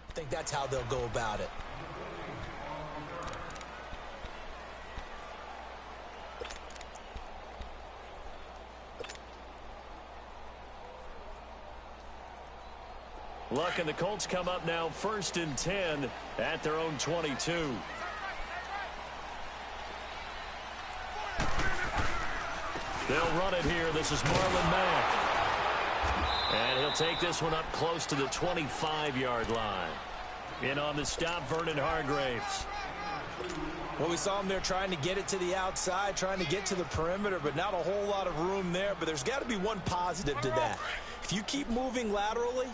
I think that's how they'll go about it. Luck and the Colts come up now 1st and 10 at their own 22. They'll run it here. This is Marlon Mack. And he'll take this one up close to the 25-yard line. In on the stop, Vernon Hargraves. Well, we saw him there trying to get it to the outside, trying to get to the perimeter, but not a whole lot of room there. But there's got to be one positive to that. If you keep moving laterally,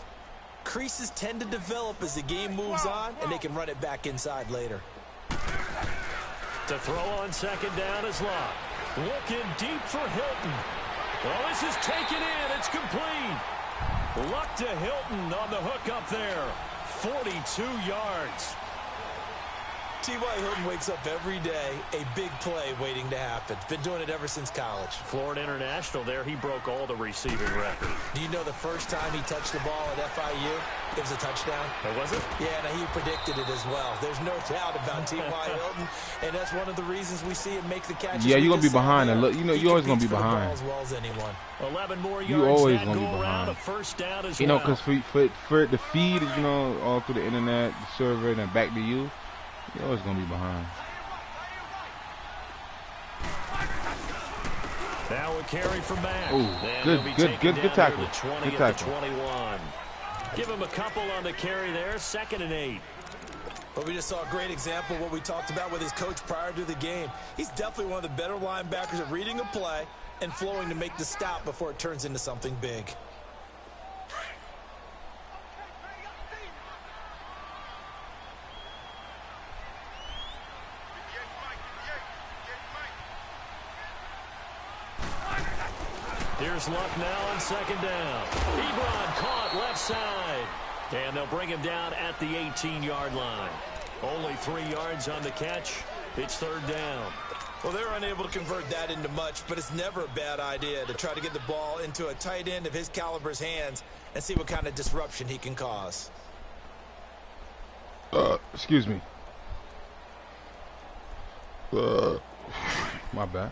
creases tend to develop as the game moves on, and they can run it back inside later. To throw on 2nd down is Locke. Looking deep for Hilton. Well, this is taken in. It's complete. Luck to Hilton on the hook up there. 42 yards. T.Y. Hilton wakes up every day, a big play waiting to happen. Been doing it ever since college. Florida International there, he broke all the receiving records. Do you know the first time he touched the ball at FIU, it was a touchdown? Oh, was it? Yeah, and he predicted it as well. There's no doubt about T.Y. Hilton, and that's one of the reasons we see him make the catches. Yeah, you're going to be behind. You know, you're always going to be behind. As well as anyone. 11 more yards. You always going to be behind. A first down as you know, because for the feed, you know, all through the internet, the server, and then back to you, you're always going to be behind. Now a carry from Mack. Ooh, good tackle. The 20 good at tackle. the 21. Give him a couple on the carry there. 2nd and 8. But we just saw a great example of what we talked about with his coach prior to the game. He's definitely one of the better linebackers at reading a play and flowing to make the stop before it turns into something big. Here's Luck now on 2nd down. Ebron caught left side. And they'll bring him down at the 18-yard line. Only 3 yards on the catch. It's 3rd down. Well, they're unable to convert that into much, but it's never a bad idea to try to get the ball into a tight end of his caliber's hands and see what kind of disruption he can cause. Excuse me. My bad.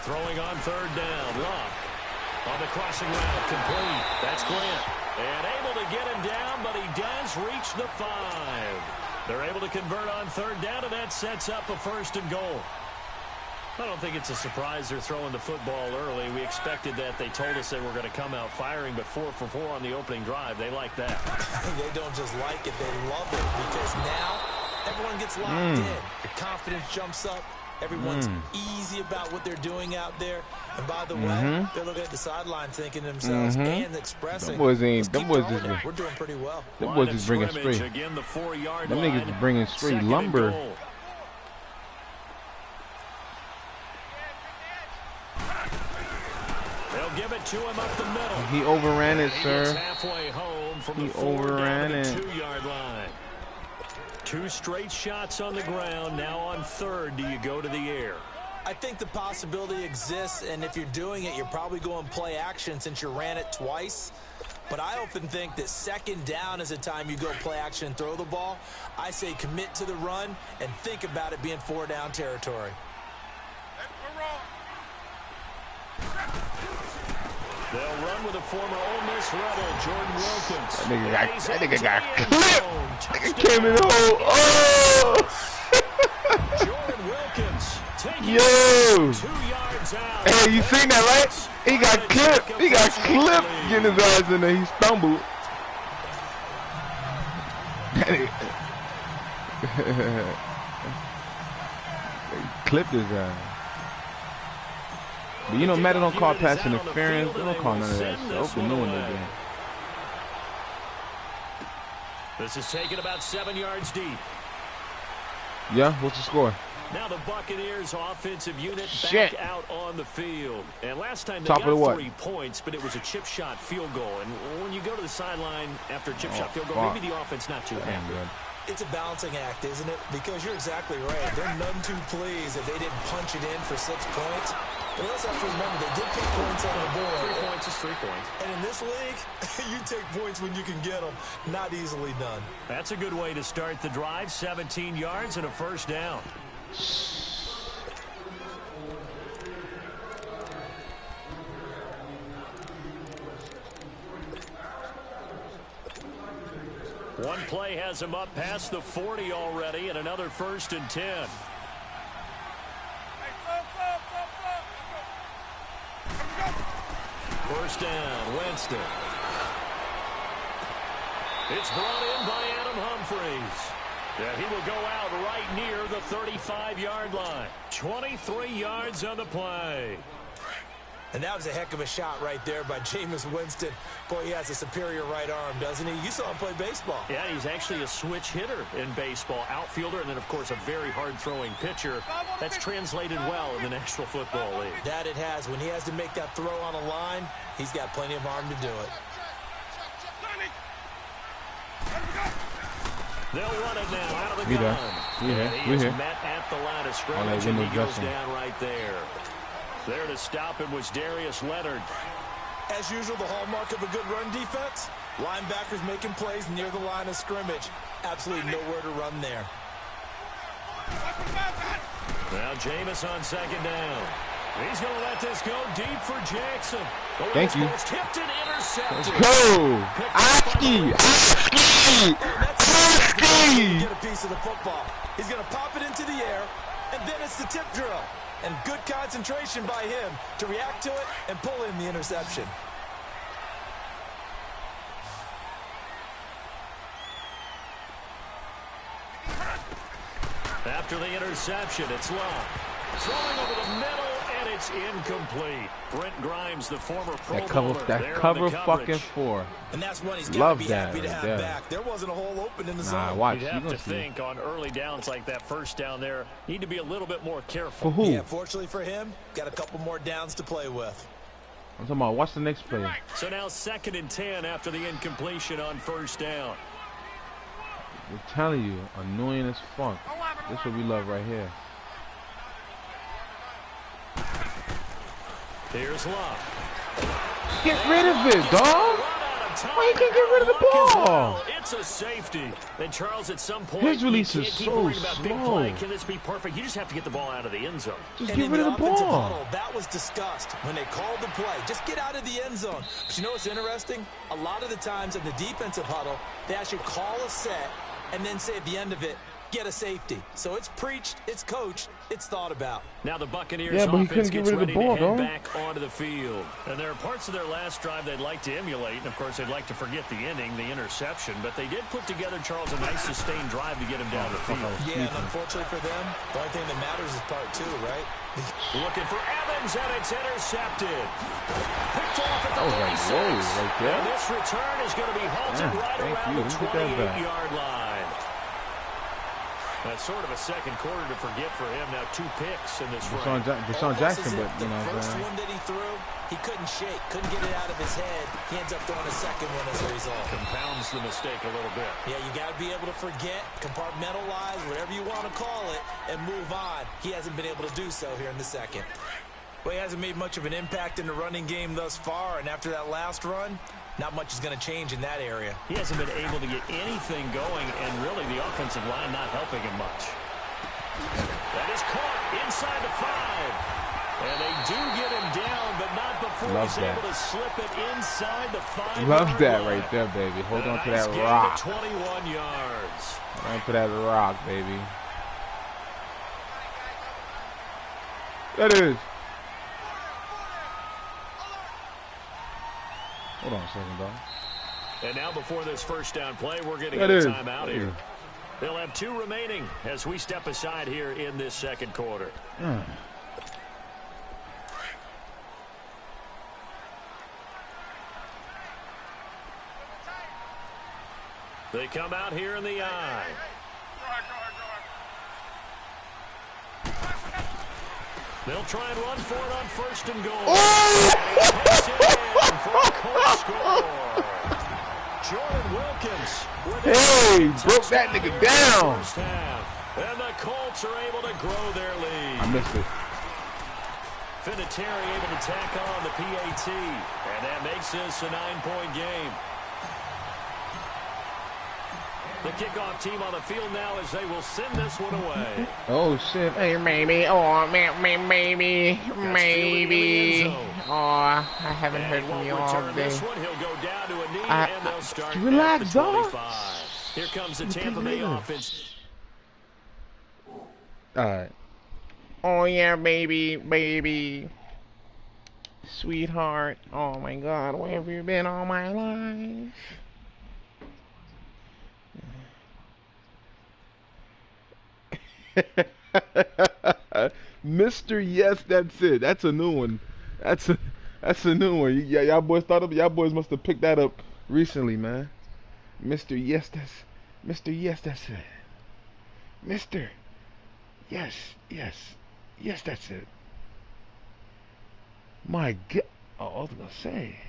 Throwing on 3rd down. Luck on the crossing route. Complete. That's Grant. And able to get him down, but he does reach the 5. They're able to convert on 3rd down, and that sets up a 1st and goal. I don't think it's a surprise they're throwing the football early. We expected that. They told us they were going to come out firing, but 4 for 4 on the opening drive. They like that. They don't just like it, they love it, because now everyone gets locked in. The confidence jumps up. Everyone's easy about what they're doing out there. And by the way, they're looking at the sideline thinking to themselves and expressing, them boys we're doing pretty well. Them boys is bringing straight. Again, the 4-yard Them line. niggas is bringing straight lumber. They'll give it to him up the middle. He overran it, sir. Halfway home from He the 4 overran down to it. the 2-yard line. 2 straight shots on the ground. Now on 3rd, do you go to the air? I think the possibility exists, and if you're doing it, you're probably going play action since you ran it twice. But I often think that 2nd down is a time you go play action and throw the ball. I say commit to the run and think about it being 4-down territory. They'll run with a former Ole Miss Rebel, Jordan Wilkins. That nigga got clipped. Nigga came in the hole. Oh! Jordan Wilkins taking 2 yards out. Hey, you seen that, right? He got clipped. He got clipped getting his eyes in there. He stumbled. They clipped his ass. But you know, Madden don't call pass interference. They don't call none of that stuff. They know when they do. This is taken about 7 yards deep. Yeah, what's the score? Now the Buccaneers offensive unit Shit. back out on the field. And last time they Top of the got what? 3 points, but it was a chip shot field goal. And when you go to the sideline after a chip shot field goal, fuck. maybe the offense not too happy. It's a balancing act, isn't it? Because you're exactly right. They're none too pleased that they didn't punch it in for 6 points. We also have to remember they did put points on the board. 3 points is 3 points. And in this league, you take points when you can get them. Not easily done. That's a good way to start the drive. 17 yards and a first down. One play has him up past the 40 already, and another 1st and 10. First down, Winston. It's brought in by Adam Humphries. Yeah, he will go out right near the 35-yard line. 23 yards on the play. And that was a heck of a shot right there by Jameis Winston. Boy, he has a superior right arm, doesn't he? You saw him play baseball. Yeah, he's actually a switch hitter in baseball. Outfielder, and then, of course, a very hard-throwing pitcher. That's translated well in the National Football League. That it has. When he has to make that throw on a line, he's got plenty of arm to do it. They'll run it now out of the gun. He is met at the line of scrimmage, and he goes down right there. There to stop him was Darius Leonard. As usual, the hallmark of a good run defense, linebackers making plays near the line of scrimmage. Absolutely nowhere to run there. Now Jameis on 2nd down. He's going to let this go deep for Jackson. Thank you. Tipped and intercepted. Let's go. Oski. Get a piece of the football. He's going to pop it into the air, and then it's the tip drill. And good concentration by him to react to it and pull in the interception. After the interception, it's Love. Throwing over the middle, and it's incomplete. Brent Grimes, the former Pro Bowler, that cover fucking 4. And that's one he's got to be happy to have back. There wasn't a hole open in the zone. Watch. You'd have to think on early downs like that first down there, need to be a little bit more careful. For who? Yeah, fortunately for him, got a couple more downs to play with. I'm talking about, watch the next play. So now 2nd and 10 after the incompletion on first down. I'm telling you, annoying as fuck. This is what we love right here. Here's Love. Get rid of it, dog. Why you can't get rid of the ball? It's a safety. Then Charles, at some point, his release is so slow. Can this be perfect? You just have to get the ball out of the end zone. Just get rid of the ball. Huddle, that was discussed when they called the play. Just get out of the end zone. But you know what's interesting? A lot of the times in the defensive huddle, they actually call a set and then say at the end of it, get a safety. So it's preached, it's coached, it's thought about. Now the Buccaneers offense gets ready to head back onto the field. And there are parts of their last drive they'd like to emulate. And, of course, they'd like to forget the ending, the interception. But they did put together, Charles, a nice sustained drive to get him down the field. Yeah, and unfortunately for them, the only thing that matters is part 2, right? Looking for Evans, and it's intercepted. Picked off at the 36. Right there. And this return is going to be halted right around the 28-yard line. That's sort of a second quarter to forget for him. Now 2 picks in this run. Deshaun Jackson, but you know, the first one that he threw, he couldn't shake, couldn't get it out of his head. He ends up throwing a second one as a result. Compounds the mistake a little bit. Yeah, you got to be able to forget, compartmentalize, whatever you want to call it, and move on. He hasn't been able to do so here in the second. Well, he hasn't made much of an impact in the running game thus far, and after that last run, not much is going to change in that area. He hasn't been able to get anything going, and really the offensive line not helping him much. That is caught inside the 5. And they do get him down, but not before he's able to slip it inside the 5. Love that right there, baby. Hold on to that rock. 21 yards. Hold on to that rock, baby. That is. Hold on a second, dog. And now before this first down play, we're getting a timeout here. They'll have 2 remaining as we step aside here in this second quarter. They come out here in the eye. They'll try and run for it on 1st and goal. For a quick score. Jordan Wilkins. Hey, broke that nigga down. And the Colts are able to grow their lead. I missed it. Vinatieri able to tack on the PAT. And that makes this a 9-point game. The kickoff team on the field now as they will send this one away. Oh, shit. Hey, maybe. Oh, maybe. Oh, I haven't heard from you all day. This one, he'll go down to a knee, and they'll start relax, at the 25. dog. Here comes the Tampa Bay offense. All right. Oh, yeah, baby. Sweetheart. Oh, my God. Where have you been all my life? Mr. Yes, that's it. That's a new one. That's a new one. Y'all boys y'all boys must have picked that up recently, man. Mr. Yes, that's it. Mr. Yes, that's it. My God. Oh, I was gonna say.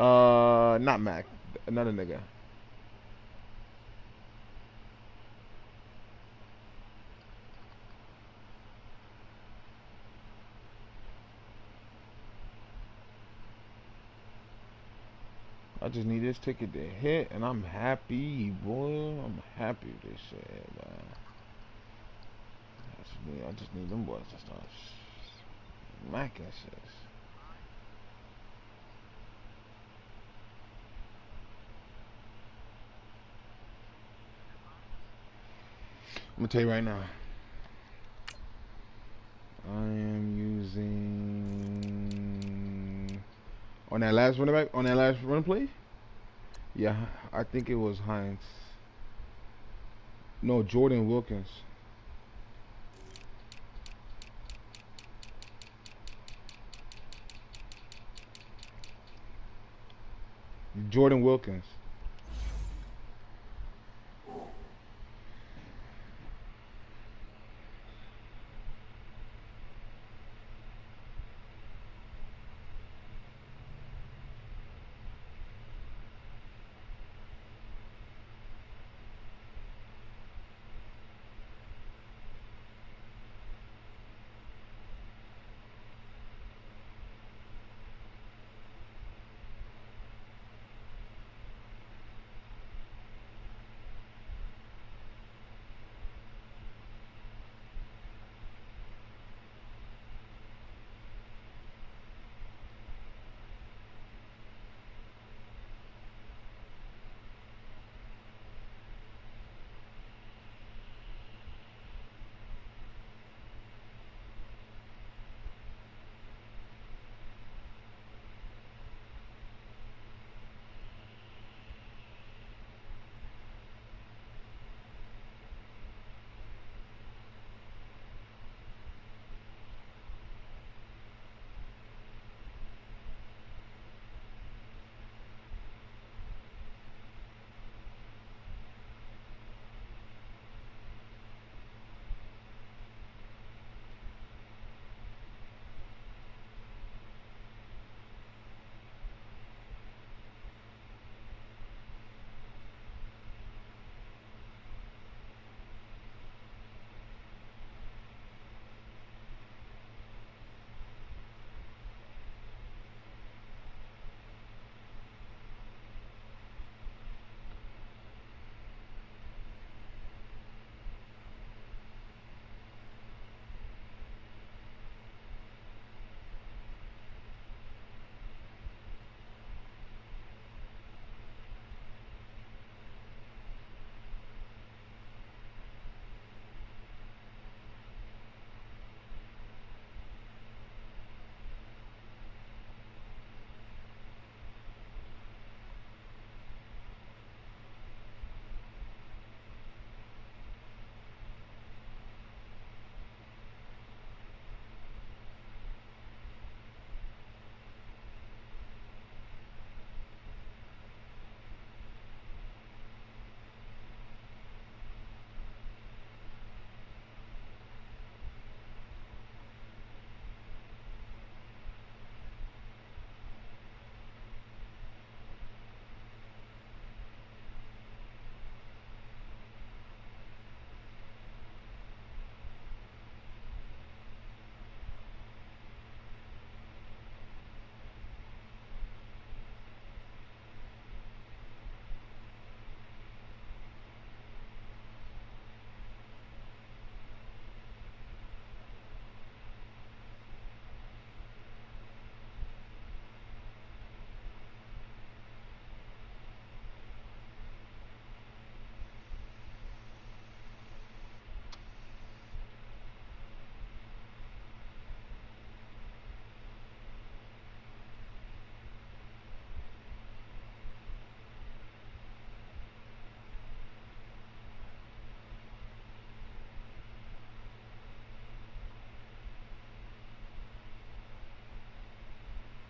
Not Mac. Another nigga. I just need this ticket to hit, and I'm happy, boy. I'm happy with this shit, man. I just need them boys to start smacking shit. I'm gonna tell you right now. I am using on that last running back, on that last run play. Yeah, I think it was Hines. No, Jordan Wilkins. Jordan Wilkins.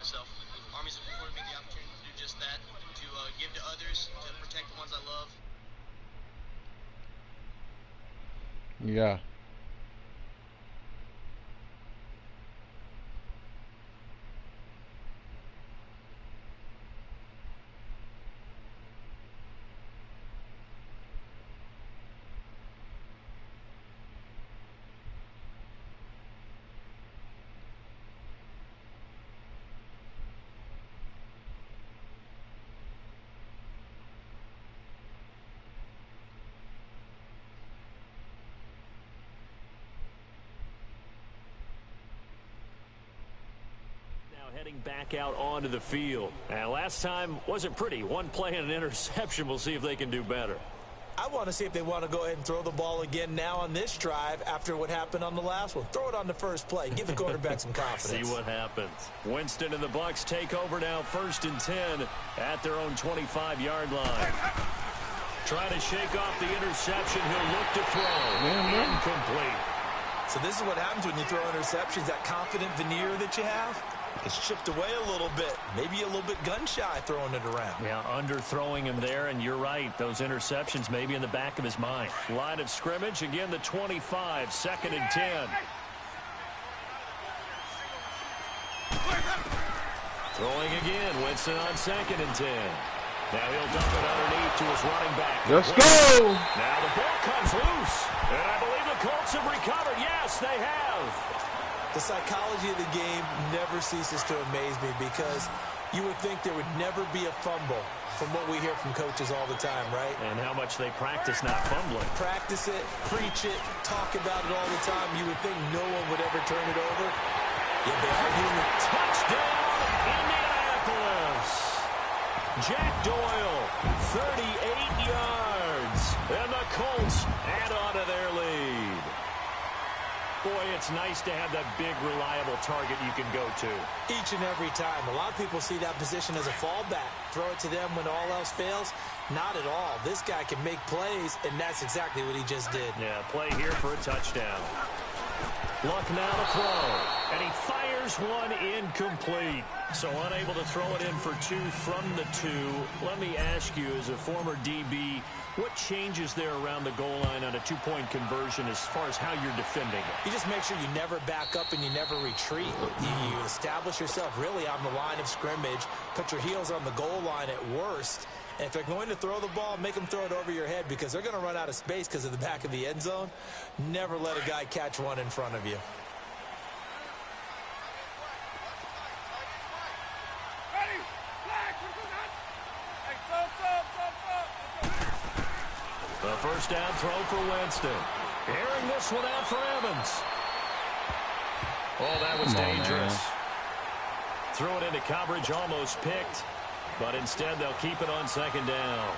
So, Army's afforded me the opportunity to do just that, to give to others, to protect the ones I love. Yeah. Heading back out onto the field. And last time wasn't pretty. One play and an interception. We'll see if they can do better. I want to see if they want to go ahead and throw the ball again now on this drive after what happened on the last one. Throw it on the first play. Give the quarterback some confidence. See what happens. Winston and the Bucs take over now, 1st and 10 at their own 25-yard line. Trying to shake off the interception. He'll look to throw. Incomplete. So this is what happens when you throw interceptions, that confident veneer that you have. It's chipped away a little bit. Maybe a little bit gun-shy throwing it around. Yeah, underthrowing him there, and you're right. Those interceptions may be in the back of his mind. Line of scrimmage, again, the 25, 2nd and 10. Throwing again, Winston on 2nd and 10. Now he'll dump it underneath to his running back. Let's go! Now the ball comes loose, and I believe the Colts have recovered. Yes, they have. The psychology of the game never ceases to amaze me because you would think there would never be a fumble from what we hear from coaches all the time, right? And how much they practice not fumbling. Practice it, preach it, talk about it all the time. You would think no one would ever turn it over. Yet they are human. Touchdown, Indianapolis. Jack Doyle, 38 yards. And the Colts add on to their lead. Boy, it's nice to have that big, reliable target you can go to. Each and every time. A lot of people see that position as a fallback. Throw it to them when all else fails. Not at all. This guy can make plays, and that's exactly what he just did. Yeah, play here for a touchdown. Luck now to throw. And he fires one incomplete. So unable to throw it in for 2 from the 2. Let me ask you, as a former DB, what changes there around the goal line on a 2-point conversion as far as how you're defending it? You just make sure you never back up and you never retreat. You establish yourself really on the line of scrimmage, put your heels on the goal line at worst. And if they're going to throw the ball, make them throw it over your head because they're going to run out of space because of the back of the end zone. Never let a guy catch one in front of you. The first down throw for Winston. Airing this one out for Evans. Oh, that was dangerous. Threw it into coverage, almost picked. But instead, they'll keep it on 2nd down.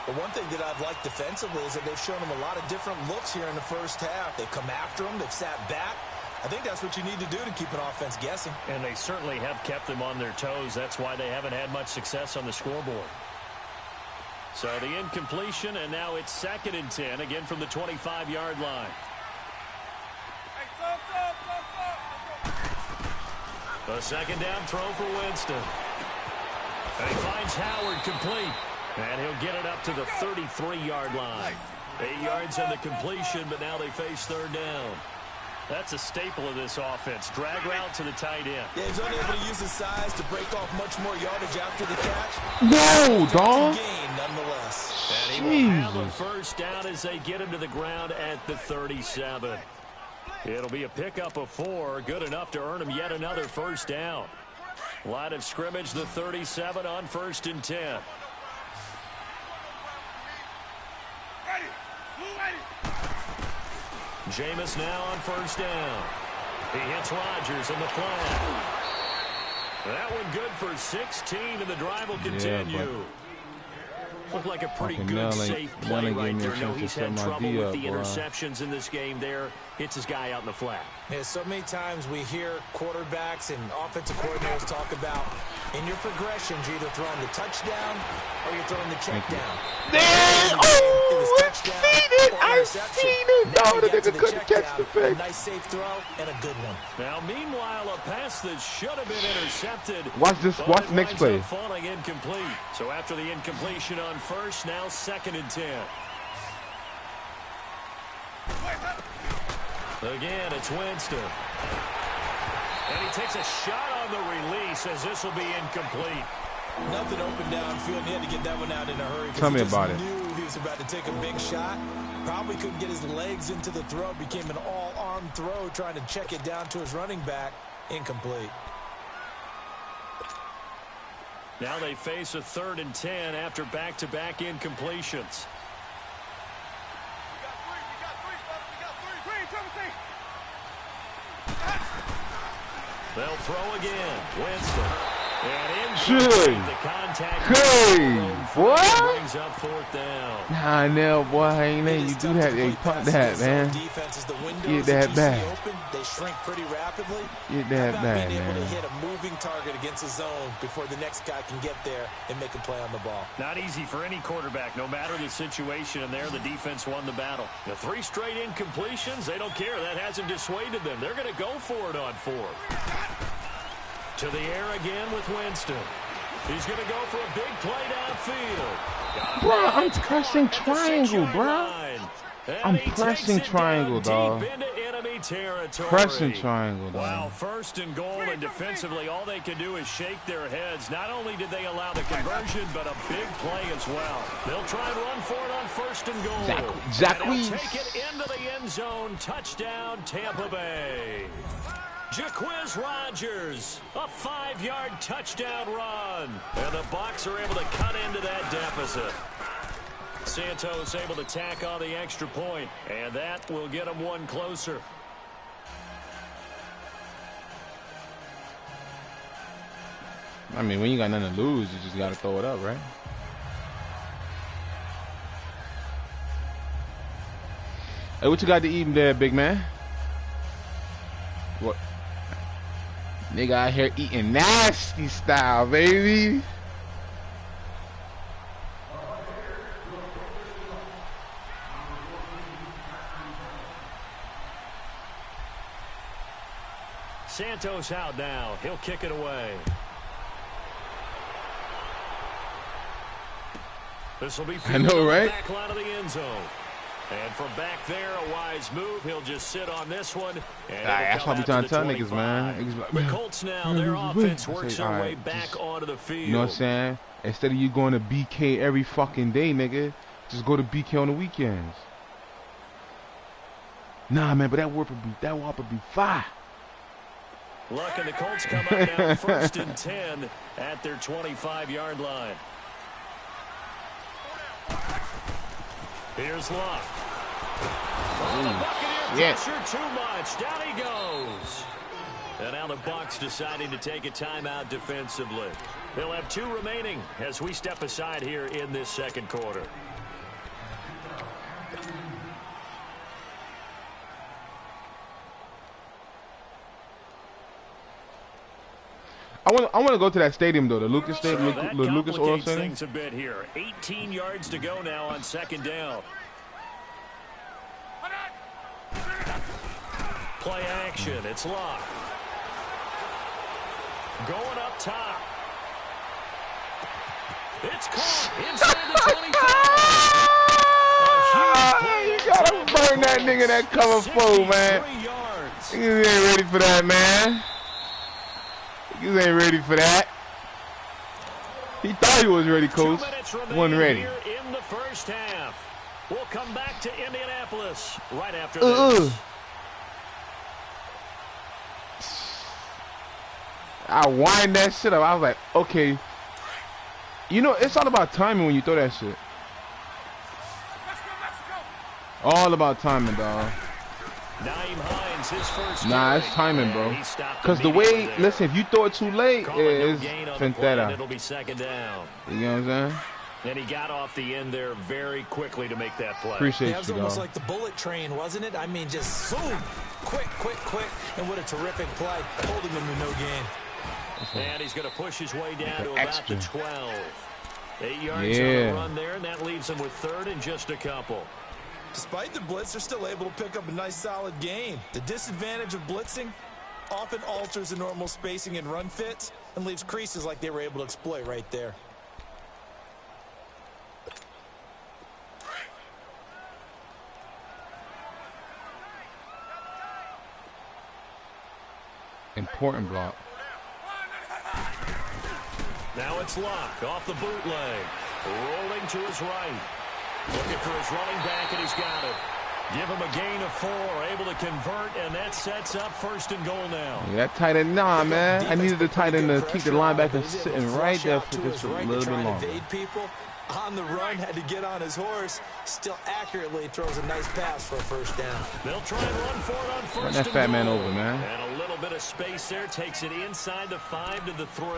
But one thing that I've liked defensively is that they've shown them a lot of different looks here in the first half. They've come after them. They've sat back. I think that's what you need to do to keep an offense guessing. And they certainly have kept them on their toes. That's why they haven't had much success on the scoreboard. So the incompletion, and now it's 2nd and 10, again from the 25-yard line. The 2nd down throw for Winston. And he finds Howard complete. And he'll get it up to the 33-yard line. 8 yards on the completion, but now they face 3rd down. That's a staple of this offense. Drag route to the tight end. Yeah, he's only able to use his size to break off much more yardage after the catch. No, dog. Gain, nonetheless. And he will have a first down as they get him to the ground at the 37. It'll be a pickup of 4, good enough to earn him yet another first down. Line of scrimmage, the 37 on 1st and 10. Jameis now on 1st down. He hits Rodgers in the flat. That one good for 16, and the drive will continue. Looked like a pretty good, safe play right there. No, he's had trouble with the interceptions in this game there. Hits his guy out in the flat. Yeah, so many times we hear quarterbacks and offensive coordinators talk about In your progressions, you're either throwing the touchdown or you're throwing the check down. Oh, I've seen it. I've seen it. No, the nigga couldn't catch the pick. A nice safe throw and a good one. Now, meanwhile, a pass that should have been intercepted. Watch this. Watch the next play. Falling incomplete. So after the incompletion on first, now 2nd and 10. Again, it's Winston. And he takes a shot on the release as this will be incomplete. Nothing open downfield. He had to get that one out in a hurry. Tell me about it. He knew he was about to take a big shot. Probably couldn't get his legs into the throw. Became an all-arm throw trying to check it down to his running back. Incomplete. Now they face a 3rd and 10 after back-to-back incompletions. They'll throw again. Winston. And the contact. Boy. Brings up 4th down. Nah, Nell, boy, ain't that. You do have to pump that, man. Get that back. They shrink pretty rapidly. Get that back, being able to man. hit a moving target against a zone before the next guy can get there and make a play on the ball. Not easy for any quarterback, no matter the situation, and there the defense won the battle. The 3 straight incompletions, they don't care. That hasn't dissuaded them. They're going to go for it on 4th. To the air again with Winston. He's going to go for a big play downfield. Bro, I'm pressing triangle, bro. I'm pressing triangle, dog. Pressing triangle, dog. Wow, 1st and goal, and defensively, all they can do is shake their heads. Not only did they allow the conversion, but a big play as well. They'll try and run for it on 1st and goal. Jacquees. Take it into the end zone. Touchdown, Tampa Bay. Jaquiz Rodgers, a 5-yard touchdown run. And the Bucs are able to cut into that deficit. Santos able to tack on the extra point, and that will get them one closer. I mean, when you got nothing to lose, you just got to throw it up, right? Hey, what you got to eat there, big man? What? Nigga out here eating nasty style, baby. Santos out now. He'll kick it away. This will be I know, right? Back line of the end zone. And from back there, a wise move. He'll just sit on this one. And that's what we trying to tell niggas, man. The Colts now, their offense works their way back onto the field. You know what I'm saying? Instead of you going to BK every fucking day, nigga, just go to BK on the weekends. Nah, man, but that Whopper be fire. Luck and the Colts come up now 1st and 10 at their 25-yard line. Here's Luck. Yes. Pressure too much. Down he goes. And now the Bucs deciding to take a timeout defensively. They'll have 2 remaining as we step aside here in this 2nd quarter. I want to go to that stadium though, the Lucas Stadium, the Lucas Oil Stadium. Things a bit here. 18 yards to go now on 2nd down. Play action. It's Luck. Going up top. It's caught inside the 25. You gotta burn that nigga that cover 4, man. Niggas ain't ready for that, man. You ain't ready for that. He thought he was ready, coach. Wasn't ready. In the first half. We'll come back to Indianapolis right after this. I wind that shit up. I was like, okay. You know, it's all about timing when you throw that shit. All about timing, dog. Nah, it's timing, bro. Because the way, listen, if you throw it too late, it's Fentetta. It'll be 2nd down. You know what I'm saying? And he got off the end there very quickly to make that play. Appreciate That was you, almost dog. like the bullet train, wasn't it? I mean, just boom, quick, and what a terrific play, holding him to no gain. And he's going to push his way down to about extra. the 12. 8 yards on the run there, and that leaves him with third and just a couple. Despite the blitz, they're still able to pick up a nice, solid gain. The disadvantage of blitzing often alters the normal spacing and run fits and leaves creases like they were able to exploit right there. Important block. Now it's Luck off the bootleg. Rolling to his right. Looking for his running back, and he's got it. Give him a gain of 4, able to convert, and that sets up first and goal now. Yeah, that tight end, nah, man. I needed the tight end to keep the linebacker sitting right there for just a little bit longer. People on the run, had to get on his horse. Still accurately throws a nice pass for a first down. They'll try and run for it on first Run that fat man over, man. And a little bit of space there takes it inside the 5 to the 3.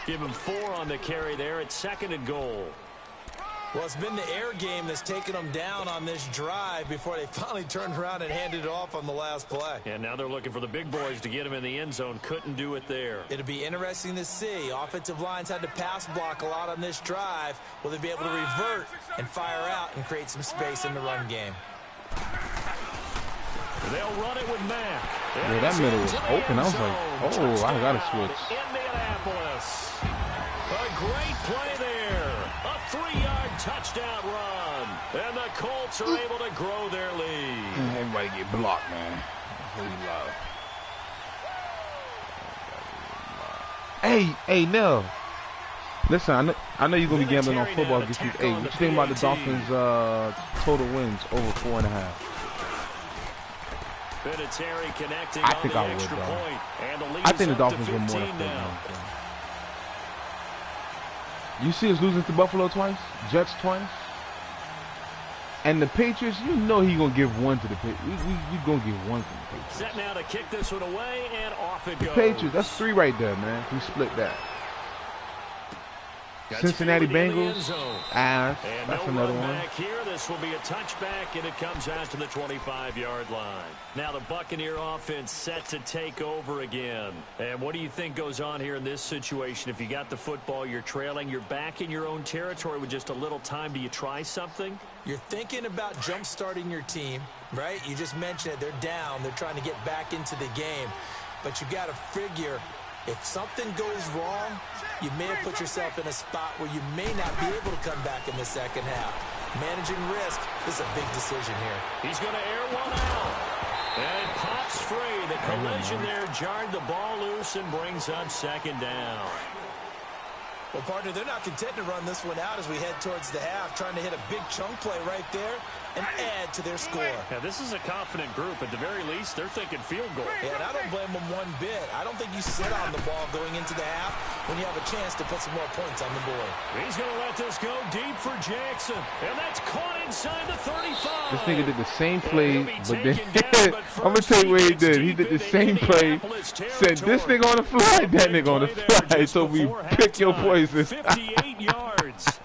Give him 4 on the carry there at 2nd and goal. Well, it's been the air game that's taken them down on this drive before they finally turned around and handed it off on the last play. And now they're looking for the big boys to get him in the end zone. Couldn't do it there. It'll be interesting to see. Offensive lines had to pass block a lot on this drive. Will they be able to revert and fire out and create some space in the run game? They'll run it with Mack. Yeah, that middle was open. I was like, oh, I got to switch. Indianapolis. A great play there. A 3-yard touchdown run. And the Colts are able to grow their lead. Everybody get blocked, man. That's what we love. Hey, Nell. Listen, I know you're going to be gambling on football this week. Hey, what you think about the Dolphins' total wins over 4.5? I think I would, though. I think the Dolphins win more than 4. You see us losing to Buffalo twice, Jets twice, and the Patriots. You know he gonna give one to the Patriots. We gonna give one to the Patriots. Set now to kick this one away, and off it goes. The Patriots. That's 3 right there, man. We split that. Cincinnati Bengals. That's another one. Here, this will be a touchback, and it comes out to the 25-yard line. Now the Buccaneer offense set to take over again. And what do you think goes on here in this situation? If you got the football, you're trailing, you're back in your own territory with just a little time. Do you try something? You're thinking about jump-starting your team, right? You just mentioned it. They're down. They're trying to get back into the game. But you got to figure, if something goes wrong, you may have put yourself in a spot where you may not be able to come back in the second half. Managing risk is a big decision here. He's going to air one out. And it pops free. The collision there jarred the ball loose and brings up 2nd down. Well, partner, they're not content to run this one out as we head towards the half, trying to hit a big chunk play right there and add to their score. Yeah, this is a confident group. At the very least, they're thinking field goal. Yeah, and I don't blame them one bit. I don't think you sit on the ball going into the half when you have a chance to put some more points on the board. He's going to let this go deep for Jackson, and that's caught inside the 35. This nigga did the same play, but then I'm going to tell you what he did. He did the same play, said this nigga on the fly, that nigga on the fly, so we pick your poison. 58 yards.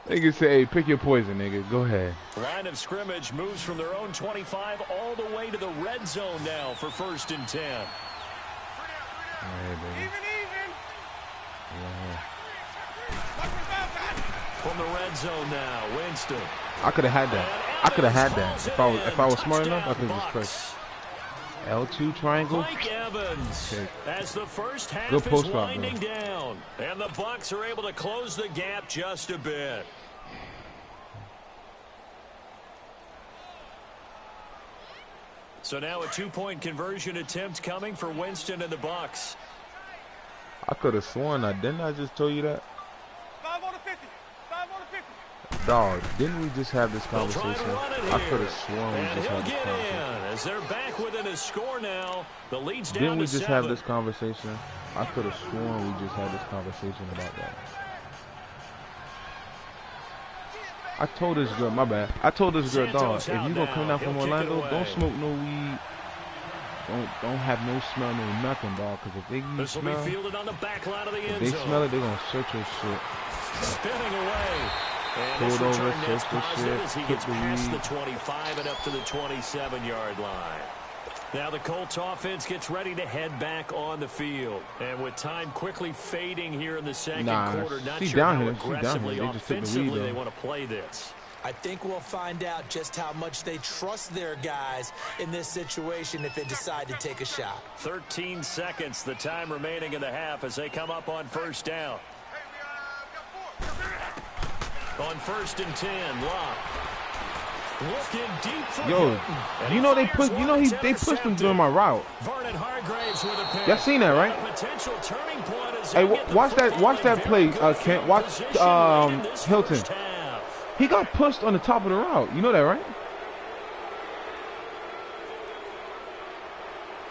Nigga say, hey, pick your poison, nigga. Go ahead. Line of scrimmage moves from their own 25 all the way to the red zone now for 1st and 10. Yeah, baby. Yeah. From the red zone now, Winston. I could have had that. I could have had that. If I was smart enough, I could have just pressed L2 triangle. Mike Evans, okay. As the first half Good post is route, winding down, and the Bucs are able to close the gap just a bit. So now a 2-point conversion attempt coming for Winston and the Bucs. I could have sworn didn't I just tell you that? 5 on the 50. 5 on the 50. Dog, didn't we just have this conversation? I could have sworn we just had this conversation. As they're back within a score now, the lead's down Didn't we to just 7. have this conversation? I could have sworn we just had this conversation about that. I told this girl, my bad. I told this girl, dog, if you gonna come down from Orlando, don't smoke no weed. Don't have no smell, no nothing, dog. Because if they smell, on the back line of the end if they zone. smell it, they're gonna search your shit. Spinning away. And Pulled this over, return net's searched the positive shit, as he took gets the past weed. the 25 and up to the 27-yard line. Now the Colts offense gets ready to head back on the field. And with time quickly fading here in the second quarter, not sure how aggressively offensively they want to play this. I think we'll find out just how much they trust their guys in this situation if they decide to take a shot. 13 seconds, the time remaining in the half as they come up on first down. On 1st and 10, Locke. Looking deep for you know they pushed him during my route. Y'all seen that, right? Hey, watch that play, Kent. Watch Hilton. He got pushed on the top of the route. You know that, right?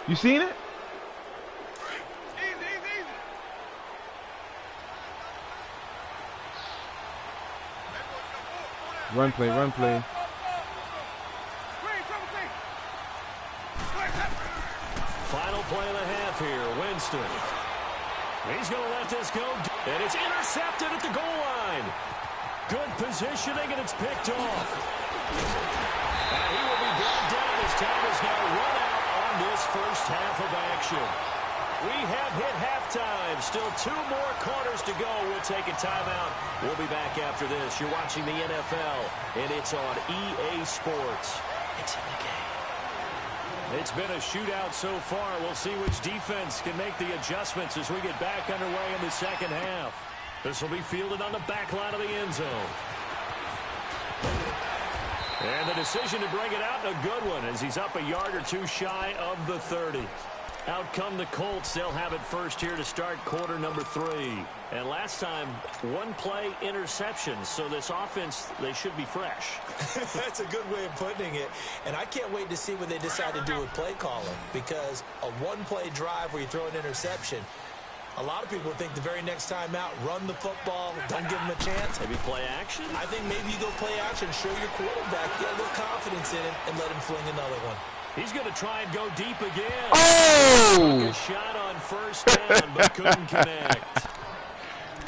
You seen it? Run play, run play. Final play of the half here, Winston. He's going to let this go, and it's intercepted at the goal line. Good positioning, and it's picked off. And he will be brought down as time is now run out on this first half of action. We have hit halftime. Still 2 more quarters to go. We'll take a timeout. We'll be back after this. You're watching the NFL, and it's on EA Sports. It's in the game. It's been a shootout so far. We'll see which defense can make the adjustments as we get back underway in the second half. This will be fielded on the back line of the end zone. And the decision to bring it out, a good one, as he's up a yard or 2 shy of the 30. Out come the Colts. They'll have it first here to start quarter number 3. And last time, 1 play interception. So this offense, they should be fresh. That's a good way of putting it. And I can't wait to see what they decide to do with play calling. Because a 1-play drive where you throw an interception, a lot of people think the very next time out, run the football, don't give them a chance. Maybe play action? I think maybe you go play action, show your quarterback, get a little confidence in him, and let him fling another one. He's going to try and go deep again. Oh! Took a shot on first down, but couldn't connect.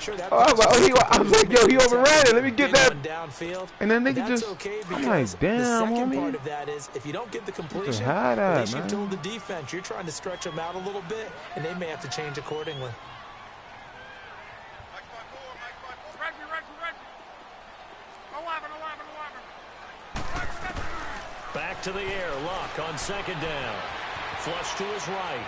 Sure, I was like, yo, he overran it. Let me get that. Downfield. And then they can just, okay, I'm like, damn, the second homie. part of that is, if you don't get the completion, at least you told the defense you're trying to stretch them out a little bit, and they may have to change accordingly. Back to the air, Luck on second down. Flush to his right.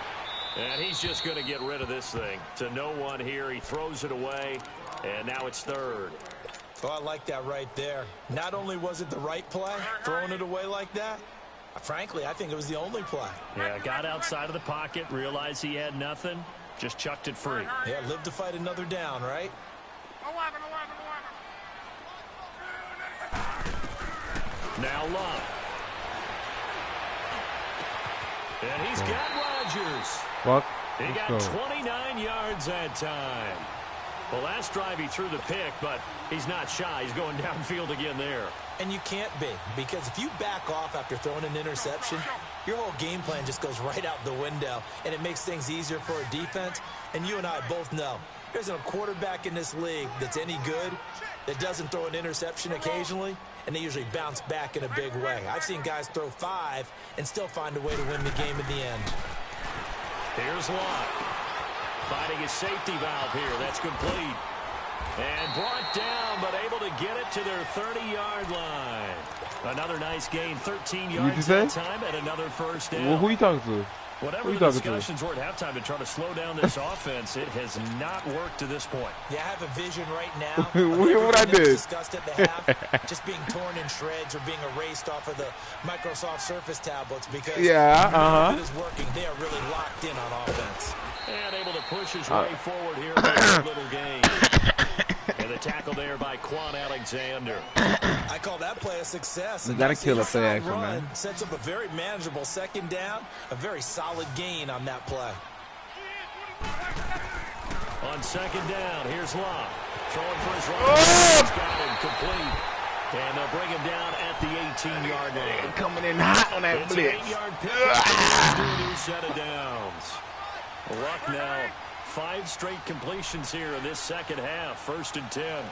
And he's just going to get rid of this thing. To no one here, he throws it away, and now it's 3rd. Oh, I like that right there. Not only was it the right play, throwing it away like that, frankly, I think it was the only play. Yeah, got outside of the pocket, realized he had nothing, just chucked it free. Yeah, live to fight another down, right? Now Luck. And he's got Rodgers. He got 29 yards that time. Well, last drive he threw the pick, but he's not shy. He's going downfield again there. And you can't be, because if you back off after throwing an interception, your whole game plan just goes right out the window, and it makes things easier for a defense. And you and I both know there's a quarterback in this league that's any good that doesn't throw an interception occasionally, and they usually bounce back in a big way. I've seen guys throw 5 and still find a way to win the game in the end. Here's Locke. Finding his safety valve here. That's complete. And brought down, but able to get it to their 30-yard line. Another nice gain, 13 yards that time, and another first down. Well, who are you talking to? Whatever the discussions were at halftime to try to slow down this offense, it has not worked to this point. Yeah, I have a vision right now. What I did. Discussed at the half, just being torn in shreds or being erased off of the Microsoft Surface tablets because it is working. They are really locked in on offense. And able to push his way forward here with a little gain. And the tackle there by Quan Alexander. I call that play a success. You got to kill a play action, run man. Sets up a very manageable second down, a very solid gain on that play. On second down, here's Locke. Throwing for his right. He's got him complete. And they'll bring him down at the 18-yard line. Coming in hot on that blitz. It's an 8-yard pickup. A new set of downs. Luck now. 5 straight completions here in this second half. 1st and 10.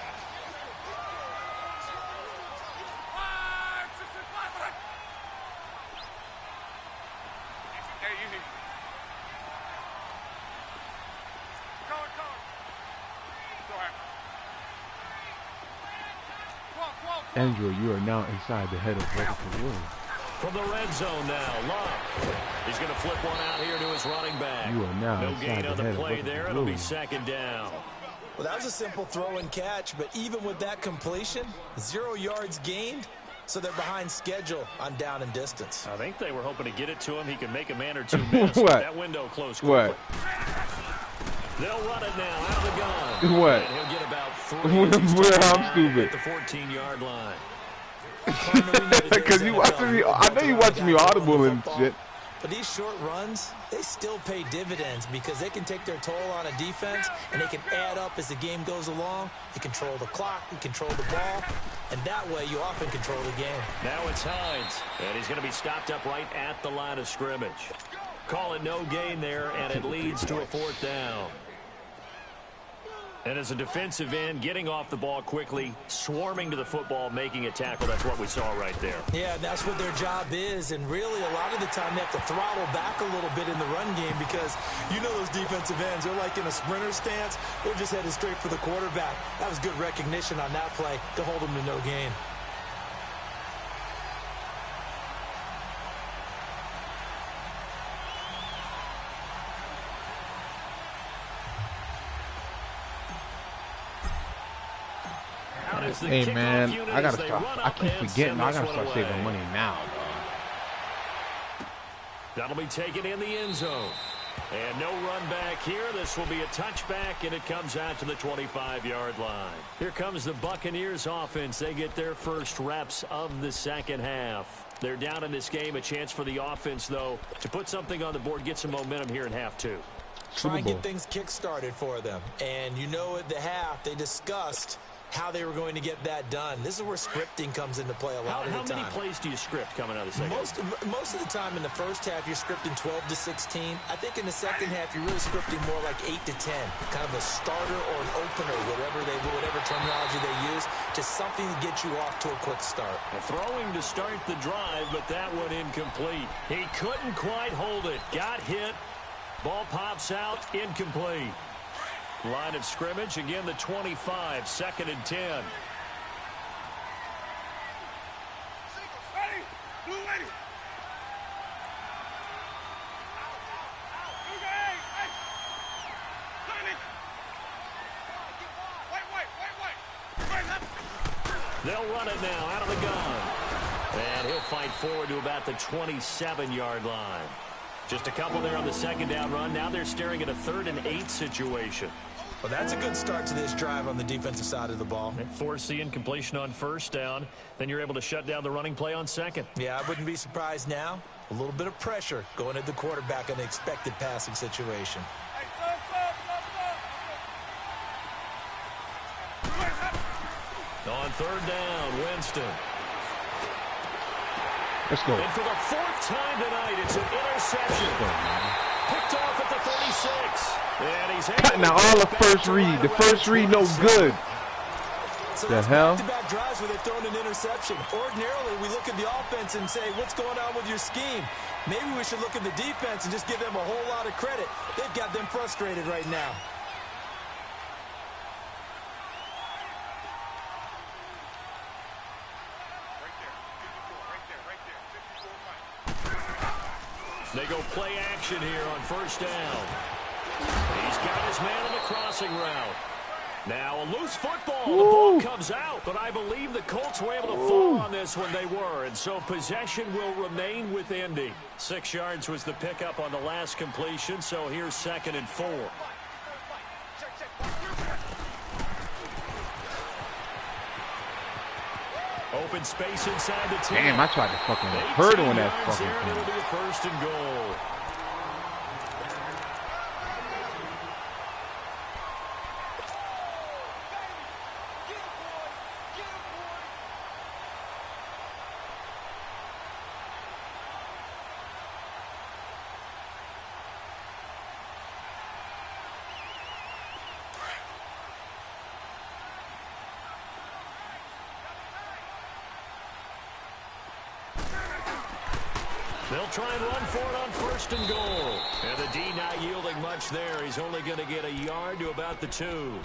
Andrew, you are now inside the head of vertical wood. From the red zone now, Love. He's going to flip one out here to his running back. You are now no inside gain the on the head play of there. vertical It'll be wood. second down. Well, that was a simple throw and catch, but even with that completion, 0 yards gained, so they're behind schedule on down and distance. I think they were hoping to get it to him. He could make a man or two miss. What? That window closed quickly. What? They'll run it now out of the gun. What? And he'll get about 3. I'm stupid. At the 14-yard line. Because you watching me, I know you watching me audible and shit. But these short runs, they still pay dividends because they can take their toll on a defense and they can add up as the game goes along. You control the clock, you control the ball, and that way you often control the game. Now it's Hines, and he's going to be stopped up right at the line of scrimmage. Call it no gain there, and it leads to a 4th down. And as a defensive end, getting off the ball quickly, swarming to the football, making a tackle, that's what we saw right there. Yeah, that's what their job is, and really a lot of the time they have to throttle back a little bit in the run game because you know those defensive ends, they're like in a sprinter stance. They're just headed straight for the quarterback. That was good recognition on that play to hold them to no gain. Hey man, I gotta stop. I keep forgetting. I gotta start saving money now, dog. That'll be taken in the end zone. And no run back here. This will be a touchback, and it comes out to the 25-yard line. Here comes the Buccaneers offense. They get their first reps of the second half. They're down in this game. A chance for the offense, though, to put something on the board, get some momentum here in half 2. Try and get things kick-started for them. And you know at the half, they discussed how they were going to get that done. This is where scripting comes into play a lot of the time. How many plays do you script coming out of the second? Most of the time in the first half, you're scripting 12 to 16. I think in the second half, you're really scripting more like 8 to 10. Kind of a starter or an opener, whatever terminology they use, just something to get you off to a quick start. Throwing to start the drive, but that one incomplete. He couldn't quite hold it. Got hit. Ball pops out, incomplete. Line of scrimmage, again the 25, 2nd and 10. They'll run it now out of the gun. And he'll fight forward to about the 27-yard line. Just a couple there on the second down run. Now they're staring at a 3rd and 8 situation. Well, that's a good start to this drive on the defensive side of the ball. And force the incompletion on 1st down. Then you're able to shut down the running play on 2nd. Yeah, I wouldn't be surprised now. A little bit of pressure going at the quarterback in the expected passing situation. On 3rd down, Winston. Let's go. And for the 4th time tonight, it's an interception. Picked off at the 36. And he's Cutting out all the first read. The first read no good. So the hell? Back-to-back drives where they've thrown an interception. Ordinarily, we look at the offense and say, what's going on with your scheme? Maybe we should look at the defense and just give them a whole lot of credit. They've got them frustrated right now. They go play action here on 1st down. He's got his man on the crossing route. Now a loose football. The ball comes out, but I believe the Colts were able to fall on this when they were, and so possession will remain with Indy. 6 yards was the pickup on the last completion, so here's 2nd and 4. Open space inside the 10. Damn, I tried to fucking hurt on that fucking thing. It'll be thing. a 1st and goal. They'll try and run for it on 1st and goal. And the D not yielding much there. He's only going to get a yard to about the 2.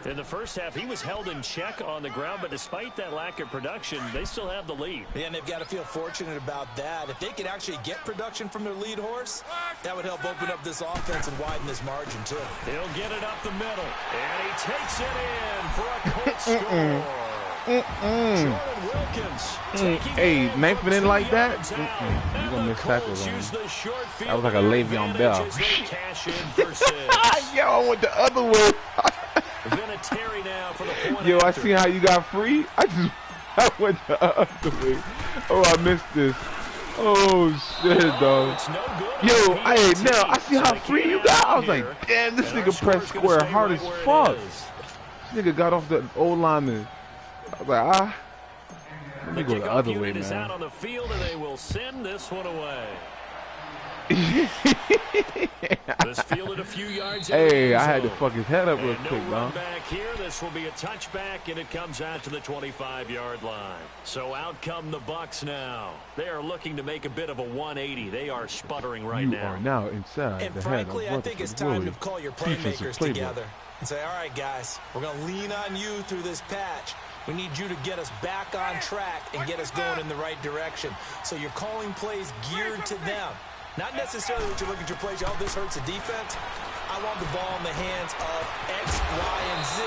In the first half, he was held in check on the ground, but despite that lack of production, they still have the lead. Yeah, and they've got to feel fortunate about that. If they can actually get production from their lead horse, that would help open up this offense and widen this margin, too. He'll get it up the middle, and he takes it in for a quick score. Jordan Wilkins hey, knifing in like that? You're going to miss tackles on him. That was like a Le'Veon Bell. Yo, I went the other way. Now for the point. Yo, I see how you got free. I went the other way. Oh, I missed this. Oh shit, dog. Yo, hey, Nell, I see how free you got. I was like, damn, this nigga pressed square hard as fuck. This nigga got off the old lineman. I was like, let me go the other way, man. Out on the field, and they will send this one away. This fielded a few yards. Hey, I had to fuck his head up real quick, dog. Back here, this will be a touchback, and it comes out to the 25-yard line. So out come the Bucs now. They are looking to make a bit of a 180. They are sputtering right now. You are now inside and the frankly, head of I think it's time to call your playmakers together and say, all right, guys, we're going to lean on you through this patch. We need you to get us back on track and get us going in the right direction. So you're calling plays geared to them. Not necessarily what you look at your plays, oh, this hurts the defense. I want the ball in the hands of X, Y, and Z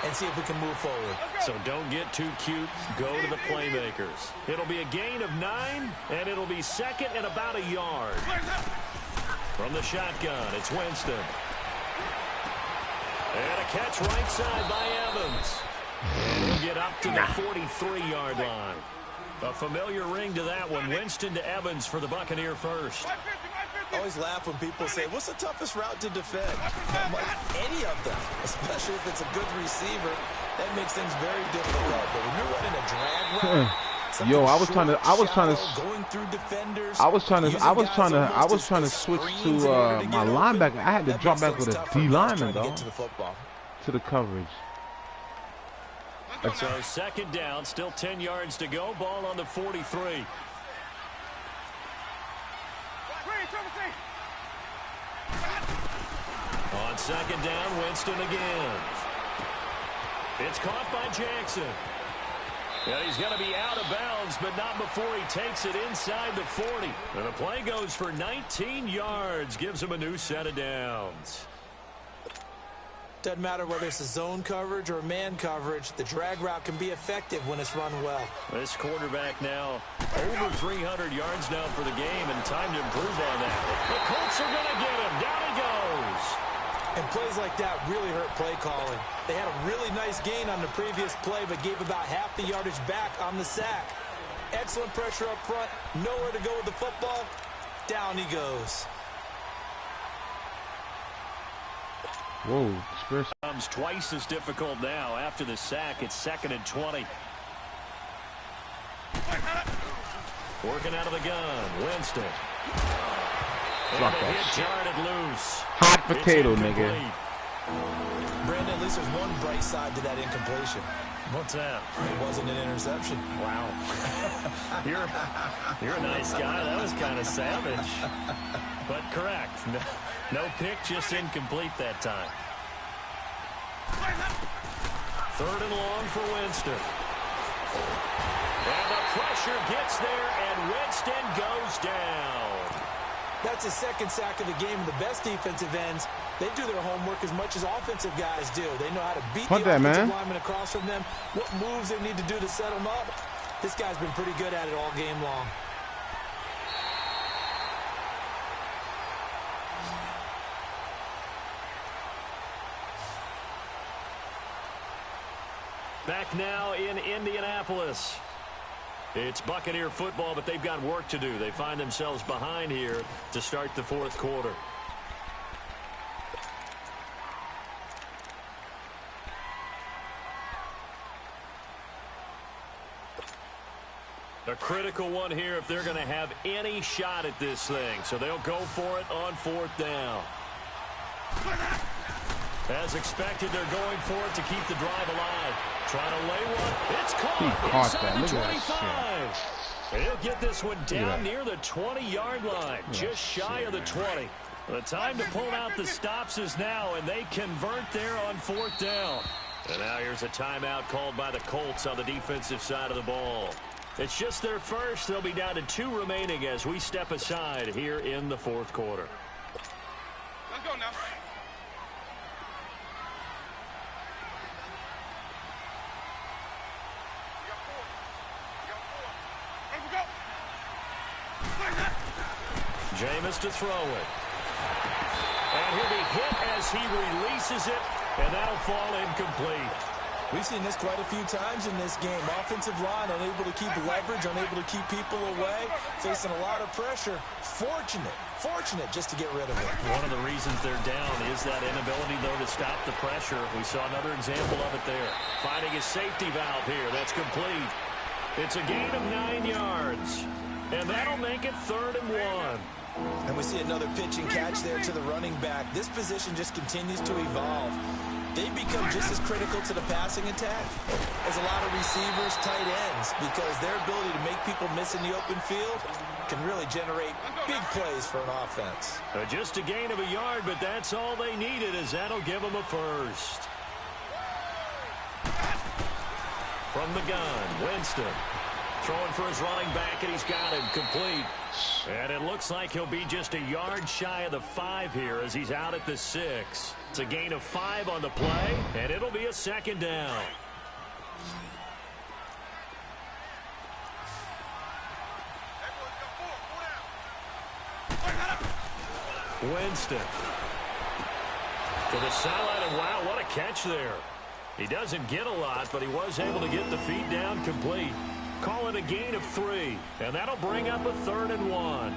and see if we can move forward. So don't get too cute. Go to the playmakers. It'll be a gain of 9, and it'll be second and about a yard. From the shotgun, it's Winston. And a catch right side by Evans. And he'll get up to the 43-yard line. A familiar ring to that one. Winston to Evans for the Buccaneer first. I always laugh when people say, what's the toughest route to defend? I'm like, any of them, especially if it's a good receiver. That makes things very difficult. But when you're running a drag route, yo, I was trying to going through defenders. I was trying to switch to my linebacker. I had to drop back with a D lineman, though, to the coverage. So second down, still 10 yards to go. Ball on the 43. On second down, Winston again. It's caught by Jackson. Yeah, he's going to be out of bounds, but not before he takes it inside the 40. And the play goes for 19 yards, gives him a new set of downs. Doesn't matter whether it's a zone coverage or man coverage, the drag route can be effective when it's run well. This quarterback now over 300 yards now for the game, and time to improve on that. The Colts are going to get him. Down he goes. And plays like that really hurt play calling. They had a really nice gain on the previous play, but gave about half the yardage back on the sack. Excellent pressure up front. Nowhere to go with the football. Down he goes. Whoa, comes twice as difficult now after the sack. It's 2nd and 20. Working out of the gun, Winston. Drop that shit. Jarred loose. Hot potato, nigga. Brandon, at least there's one bright side to that incompletion. What's that? It wasn't an interception. Wow. You're a nice guy. That was kind of savage. But correct. No pick, just incomplete that time. 3rd and long for Winston. And the pressure gets there, and Winston goes down. That's the 2nd sack of the game. The best defensive ends, they do their homework as much as offensive guys do. They know how to beat the offensive lineman across from them, what moves they need to do to set them up. This guy's been pretty good at it all game long. Back now in Indianapolis. It's Buccaneer football, but they've got work to do. They find themselves behind here to start the 4th quarter. A critical one here if they're going to have any shot at this thing. So they'll go for it on 4th down. As expected, they're going for it to keep the drive alive. Trying to lay one. It's caught. He caught inside that. the Look at 25. He'll get this one down near the 20-yard line, just shy of the 20. The time to pull out the stops is now, and they convert there on 4th down. And now here's a timeout called by the Colts on the defensive side of the ball. It's just their first. They'll be down to 2 remaining as we step aside here in the fourth quarter. Let's go now. Jameis to throw it. And he'll be hit as he releases it, and that'll fall incomplete. We've seen this quite a few times in this game. Offensive line unable to keep leverage, unable to keep people away, facing a lot of pressure. Fortunate just to get rid of it. One of the reasons they're down is that inability, though, to stop the pressure. We saw another example of it there. Finding his safety valve here. That's complete. It's a gain of 9 yards. And that'll make it 3rd and 1. And we see another pitch and catch there to the running back. This position just continues to evolve. They become just as critical to the passing attack as a lot of receivers, tight ends, because their ability to make people miss in the open field can really generate big plays for an offense. Just a gain of a yard, but that's all they needed, as that'll give them a first. From the gun, Winston. Throwing for his running back, and he's got him complete. And it looks like he'll be just a yard shy of the 5 here as he's out at the 6. It's a gain of 5 on the play, and it'll be a 2nd down. Winston. To the sideline, and wow, what a catch there. He doesn't get a lot, but he was able to get the feet down complete. Call it a gain of 3, and that'll bring up a 3rd and 1.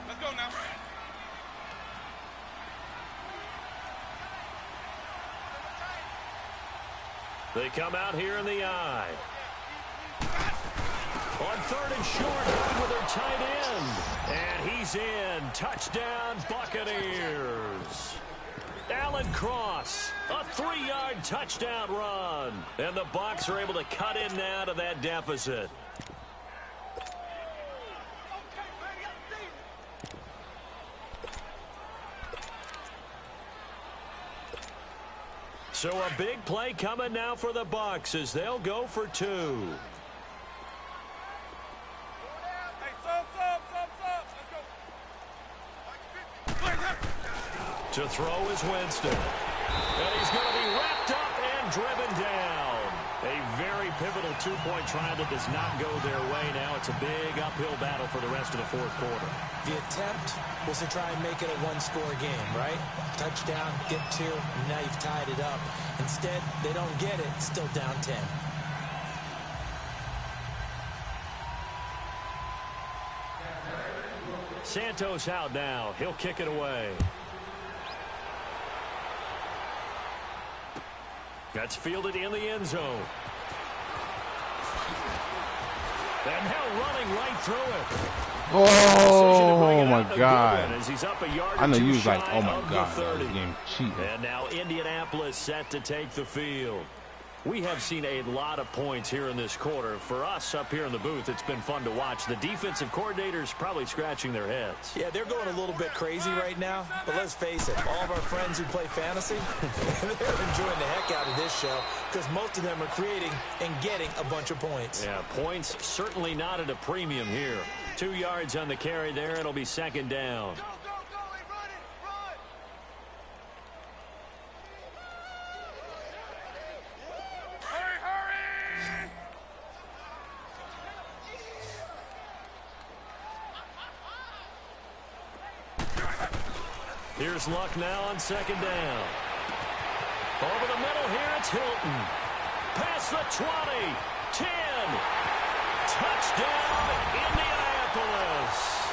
Let's go now. They come out here in the eye. On 3rd and short, with their tight end. And he's in. Touchdown, Buccaneers. Allen Cross, a 3-yard touchdown run. And the Bucs are able to cut in now to that deficit. So a big play coming now for the Bucs as they'll go for 2. Hey, sub. Let's go. To throw is Winston. And he's going to be wrapped up and driven down. A very pivotal 2-point try that does not go their way now. It's a big uphill battle for the rest of the fourth quarter. The attempt was to try and make it a 1-score game, right? Touchdown, get 2, now you've tied it up. Instead, they don't get it, still down 10. Santos out now. He'll kick it away. That's fielded in the end zone. And now running right through it. Oh, my God. As he's up a yard I know or 2 you was like, shy oh, my of the God, 30. that game cheating. And now Indianapolis set to take the field. We have seen a lot of points here in this quarter. For us up here in the booth, it's been fun to watch. The defensive coordinators probably scratching their heads. Yeah, they're going a little bit crazy right now, but let's face it, all of our friends who play fantasy, they're enjoying the heck out of this show because most of them are creating and getting a bunch of points. Yeah, points certainly not at a premium here. 2 yards on the carry there. It'll be 2nd down. Here's Luck now on 2nd down. Over the middle here, it's Hilton. Past the 20, 10. Touchdown, Indianapolis.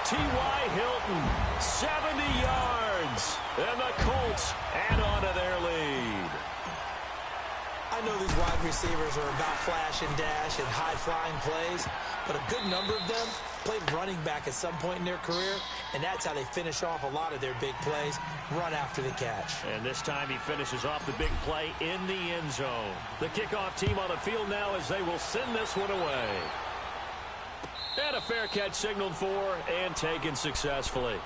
T.Y. Hilton, 70 yards. And the Colts add on to their lead. I know these wide receivers are about flash and dash and high-flying plays, but a good number of them played running back at some point in their career, and that's how they finish off a lot of their big plays, run after the catch. And this time he finishes off the big play in the end zone. The kickoff team on the field now as they will send this one away. And a fair catch signaled for and taken successfully.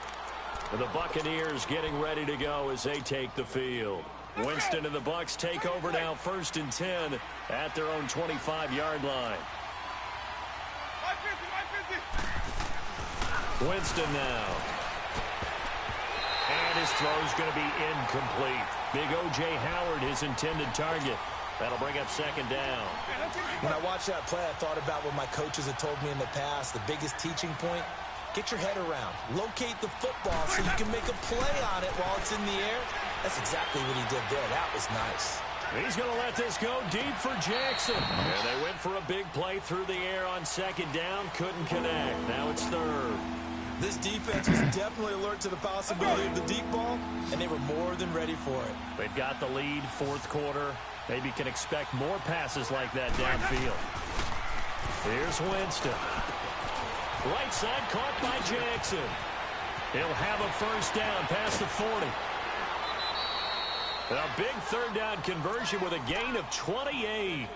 And the Buccaneers getting ready to go as they take the field. Winston and the Bucs take over now, 1st and 10 at their own 25-yard line. Winston now. And his throw's going to be incomplete. Big O.J. Howard, his intended target. That'll bring up 2nd down. When I watched that play, I thought about what my coaches had told me in the past. The biggest teaching point, get your head around. Locate the football so you can make a play on it while it's in the air. That's exactly what he did there. That was nice. He's going to let this go deep for Jackson. And they went for a big play through the air on 2nd down. Couldn't connect. Now it's 3rd. This defense was definitely alert to the possibility of the deep ball, and they were more than ready for it. They've got the lead, 4th quarter. Maybe can expect more passes like that downfield. Here's Winston. Right side caught by Jackson. He'll have a 1st down past the 40. A big 3rd down conversion with a gain of 28.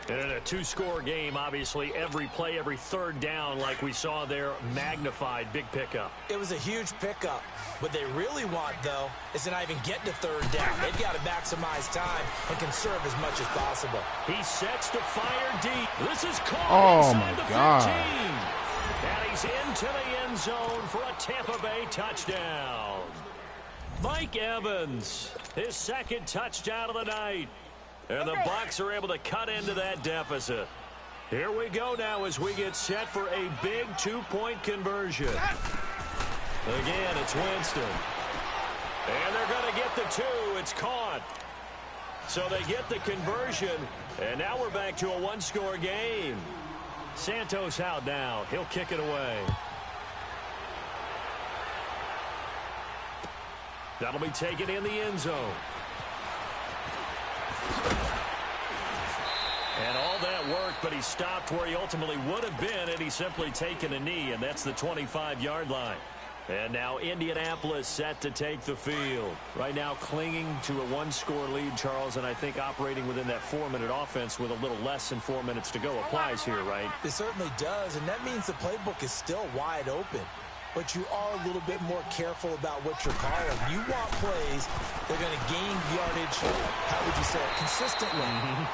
And in a 2-score game, obviously, every play, every 3rd down, like we saw there, magnified. Big pickup. It was a huge pickup. What they really want, though, is to not even get to 3rd down. They've got to maximize time and conserve as much as possible. He sets to fire deep. This is caught inside the 15. And he's into the end zone for a Tampa Bay touchdown. Mike Evans, his 2nd touchdown of the night. And the Bucs are able to cut into that deficit. Here we go now as we get set for a big 2-point conversion. Again, it's Winston. And they're going to get the 2. It's caught. So they get the conversion. And now we're back to a 1-score game. Santos out now. He'll kick it away. That'll be taken in the end zone. And all that work, but he stopped where he ultimately would have been had he simply taken a knee, and that's the 25-yard line. And now Indianapolis set to take the field. Right now clinging to a 1-score lead, Charles, and I think operating within that 4-minute offense with a little less than 4 minutes to go applies here, right? It certainly does, and that means the playbook is still wide open. But you are a little bit more careful about what you're calling. You want plays that are going to gain yardage, how would you say it, consistently,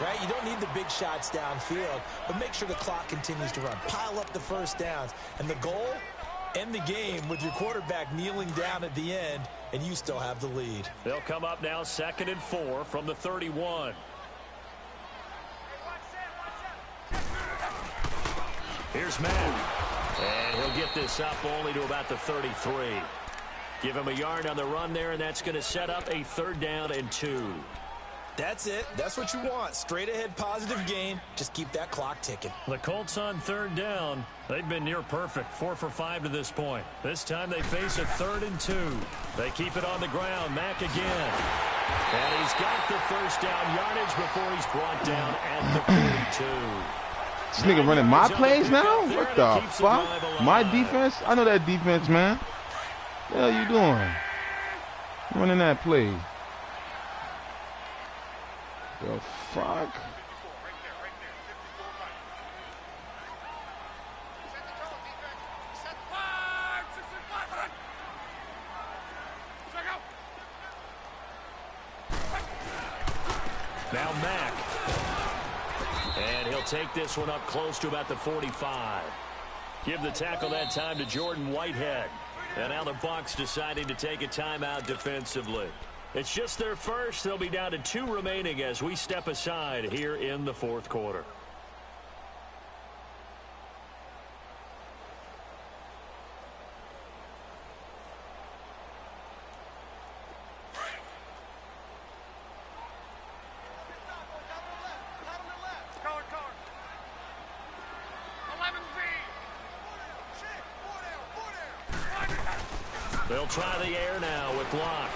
right? You don't need the big shots downfield, but make sure the clock continues to run. Pile up the 1st downs. And the goal, end the game with your quarterback kneeling down at the end, and you still have the lead. They'll come up now 2nd and 4 from the 31. Here's Matt. And he'll get this up only to about the 33. Give him a yard on the run there, and that's going to set up a 3rd down and 2. That's it. That's what you want. Straight ahead positive gain. Just keep that clock ticking. The Colts on 3rd down. They've been near perfect. 4 for 5 to this point. This time they face a 3rd and 2. They keep it on the ground. Mack again. And he's got the 1st down yardage before he's brought down at the 42. This nigga running my plays now? What the fuck? My defense? I know that defense, man. What the hell you doing? Running that play. The fuck? Now Mack. And he'll take this one up close to about the 45. Give the tackle that time to Jordan Whitehead. And now the Bucs deciding to take a timeout defensively. It's just their first. They'll be down to 2 remaining as we step aside here in the 4th quarter. They'll try the air now with Locke.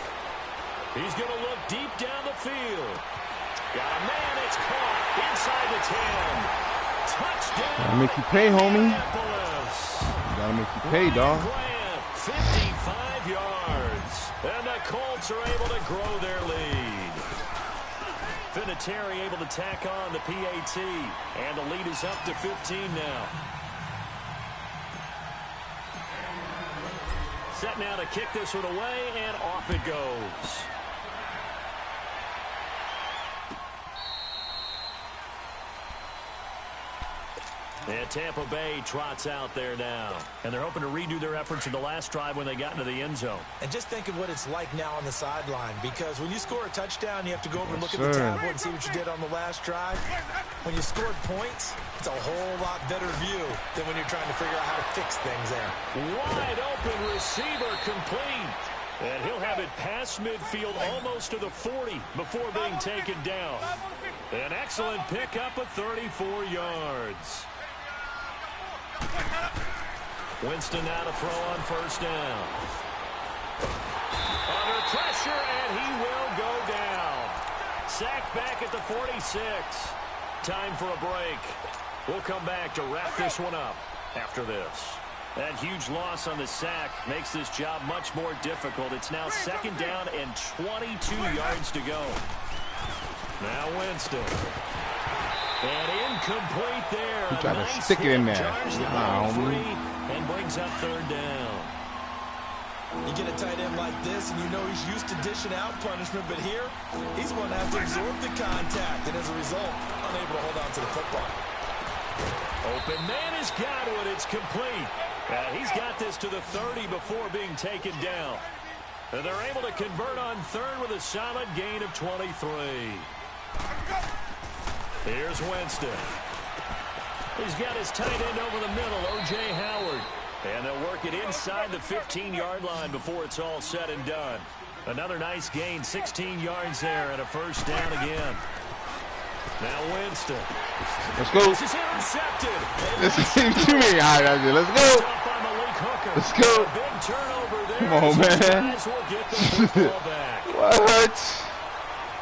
He's going to look deep down the field. Got a man. It's caught inside the 10. Touchdown. Gotta make you pay, homie. Gotta make you pay, dog. 55 yards. And the Colts are able to grow their lead. Vinatieri able to tack on the PAT. And the lead is up to 15 now. Set now to kick this one away, and off it goes. And Tampa Bay trots out there now. And they're hoping to redo their efforts in the last drive when they got into the end zone. And just think of what it's like now on the sideline, because when you score a touchdown, you have to go over and look at the sir. tablet and see what you did on the last drive. When you scored points, it's a whole lot better view than when you're trying to figure out how to fix things there. Wide open receiver complete. And he'll have it past midfield almost to the 40 before being taken down. An excellent pickup of 34 yards. Winston now to throw on first down. Under pressure, and he will go down. Sacked back at the 46. Time for a break. We'll come back to wrap this one up after this. That huge loss on the sack makes this job much more difficult. It's now second down and 22 yards to go. Now Winston. And incomplete there. He tried to nice stick it in hit, there. jars the ball free, and brings up third down. You get a tight end like this, and you know he's used to dishing out punishment, but here, he's going to have to absorb the contact, and as a result, unable to hold on to the football. Open man is Godwin. It's complete. He's got this to the 30 before being taken down. And they're able to convert on third with a solid gain of 23. Here's Winston. He's got his tight end over the middle, O.J. Howard. And they'll work it inside the 15-yard line before it's all said and done. Another nice gain, 16 yards there, and a first down again. Now Winston. Let's go. This is intercepted. This is too many. All right, let's go. Let's go. Big turnover there. Come on, man. Guys will get the football back. What?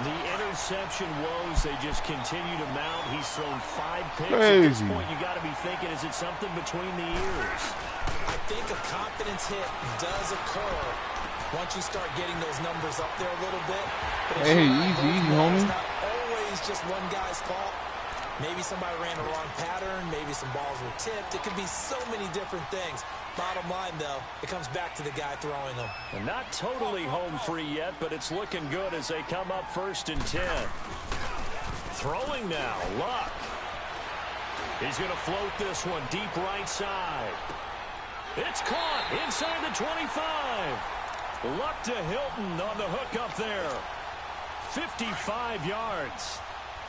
The interception woes, they just continue to mount. He's thrown 5 picks. Crazy. At this point, you got to be thinking, is it something between the ears? I think a confidence hit does occur once you start getting those numbers up there a little bit. But Hey, easy, homie. It's not always just one guy's fault. Maybe somebody ran the wrong pattern. Maybe some balls were tipped. It could be so many different things. Bottom line, though, it comes back to the guy throwing them. And not totally home free yet, but it's looking good as they come up 1st and 10. Throwing now, Luck. He's going to float this one deep right side. It's caught inside the 25. Luck to Hilton on the hook up there. 55 yards.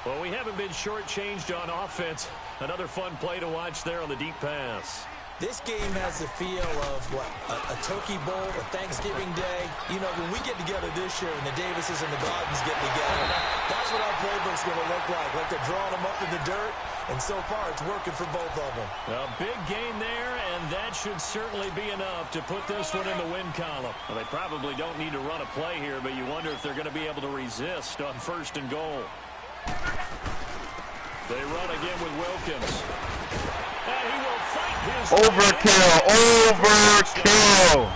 Well, we haven't been shortchanged on offense. Another fun play to watch there on the deep pass. This game has the feel of, what, a turkey bowl, a Thanksgiving day. You know, when we get together this year and the Davises and the Gardens get together, that's what our playbook's going to look like. Like they're drawing them up in the dirt, and so far it's working for both of them. A big gain there, and that should certainly be enough to put this one in the win column. Well, they probably don't need to run a play here, but you wonder if they're going to be able to resist on 1st and goal. They run again with Wilkins. And he will fight his Overkill. Overkill.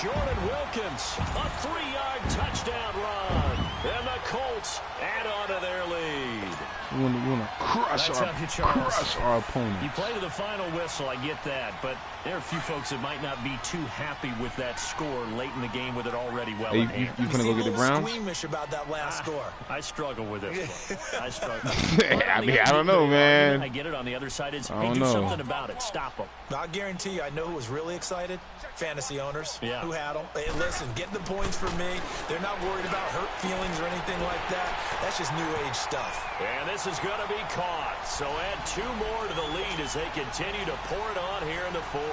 Jordan Wilkins, a 3-yard touchdown run. And the Colts add on to their lead. We want to crush our opponent. You play to the final whistle, I get that, but there are a few folks that might not be too happy with that score late in the game with it already well in hand. You gonna go get the Browns? Squeamish about that last score. I struggle with this one. I struggle. I mean, I don't know, man. I get it. On the other side, it's I hey, don't do know. something about it. Stop them. I guarantee you, I know who was really excited. Fantasy owners who had them. Hey, listen, getting the points for me. They're not worried about hurt feelings or anything like that. That's just new age stuff. And this is going to be caught. So add 2 more to the lead as they continue to pour it on here in the 4th.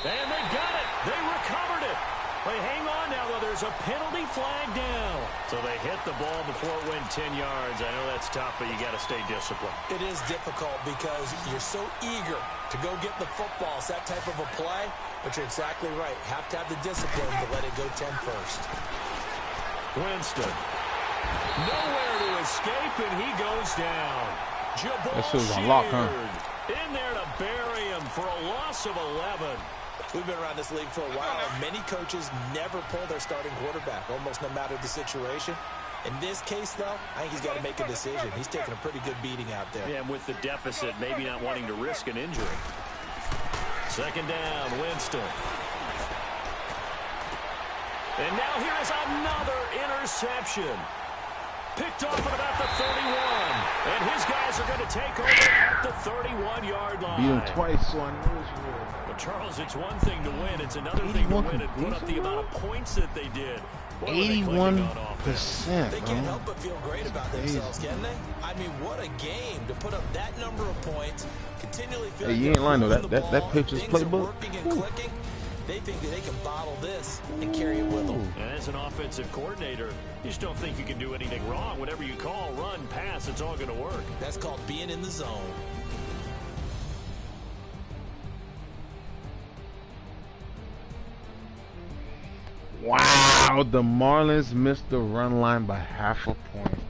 And they got it. They recovered it. They hang on now, though. There's a penalty flag down. So they hit the ball before it went 10 yards. I know that's tough, but you got to stay disciplined. It is difficult because you're so eager to go get the football. It's that type of a play, but you're exactly right. Have to have the discipline to let it go 10 first. Winston. Nowhere to escape, and he goes down. That shit was on lock, huh? In there to bury him for a loss of 11. We've been around this league for a while, and many coaches never pull their starting quarterback, almost no matter the situation. In this case, though, I think he's got to make a decision. He's taking a pretty good beating out there. Yeah, and with the deficit, maybe not wanting to risk an injury. Second down, Winston. And now here is another interception. Picked off at about the 31. And his guys are going to take over at the 31-yard line. Beat him twice, so I know it's real. But Charles, it's one thing to win. It's another thing to win and put up the amount of points that they did. 81%. They can't help but feel great about themselves, can they? I mean, what a game to put up that number of points. Continually feel Hey, you ain't lying though. That picture's things are playbook. working and clicking. They think that they can bottle this and carry it with them. And as an offensive coordinator, you just don't think you can do anything wrong. Whatever you call, run, pass, it's all going to work. That's called being in the zone. Wow, the Marlins missed the run line by half a point.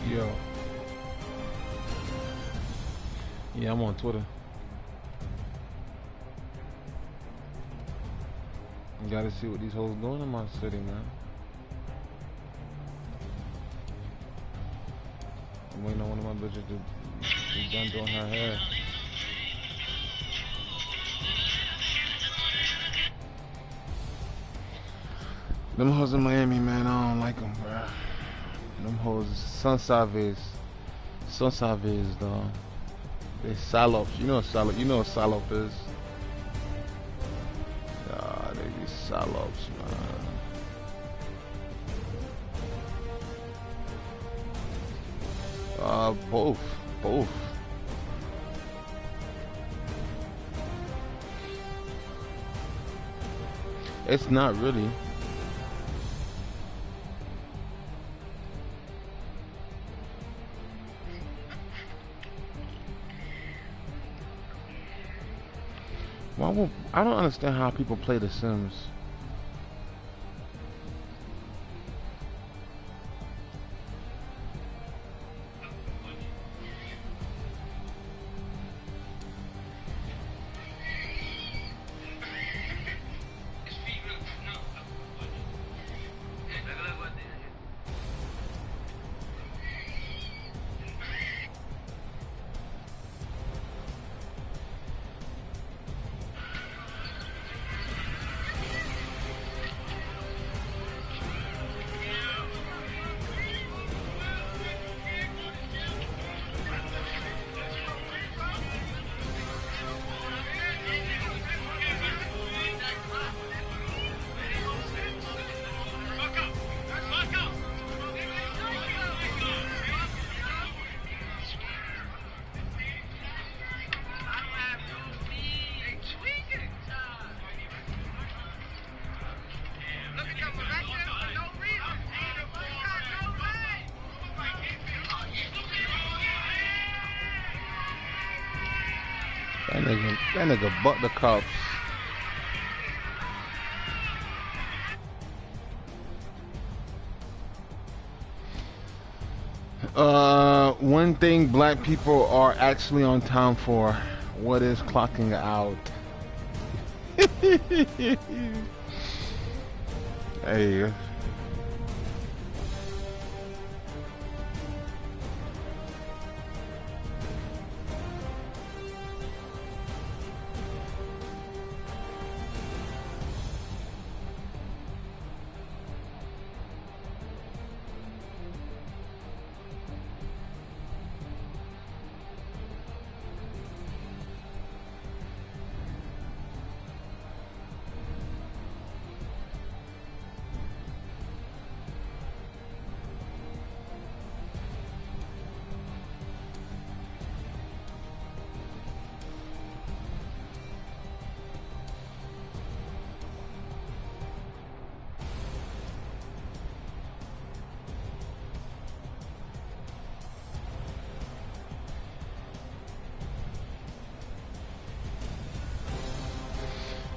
Yo. Yeah, I'm on Twitter. You gotta see what these hoes doing in my city, man. I'm waiting on one of my bitches to be done doing her hair. Them hoes in Miami, man, I don't like them, bruh. Them hoes, Son Salves, dog. They salops. You know what salop is? Ah, they be salops, man. Both. It's not really. I don't understand how people play The Sims. That nigga Buttercups. One thing black people are actually on time for. What is clocking out? Hey.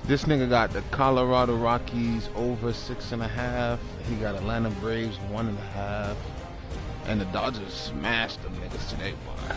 This nigga got the Colorado Rockies over 6.5. He got Atlanta Braves 1.5. And the Dodgers smashed them niggas today, boy.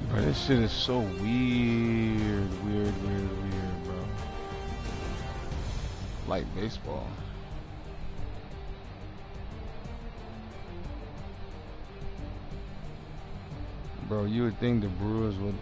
Bro, this shit is so weird, bro. Like baseball. Bro, you would think the Brewers would,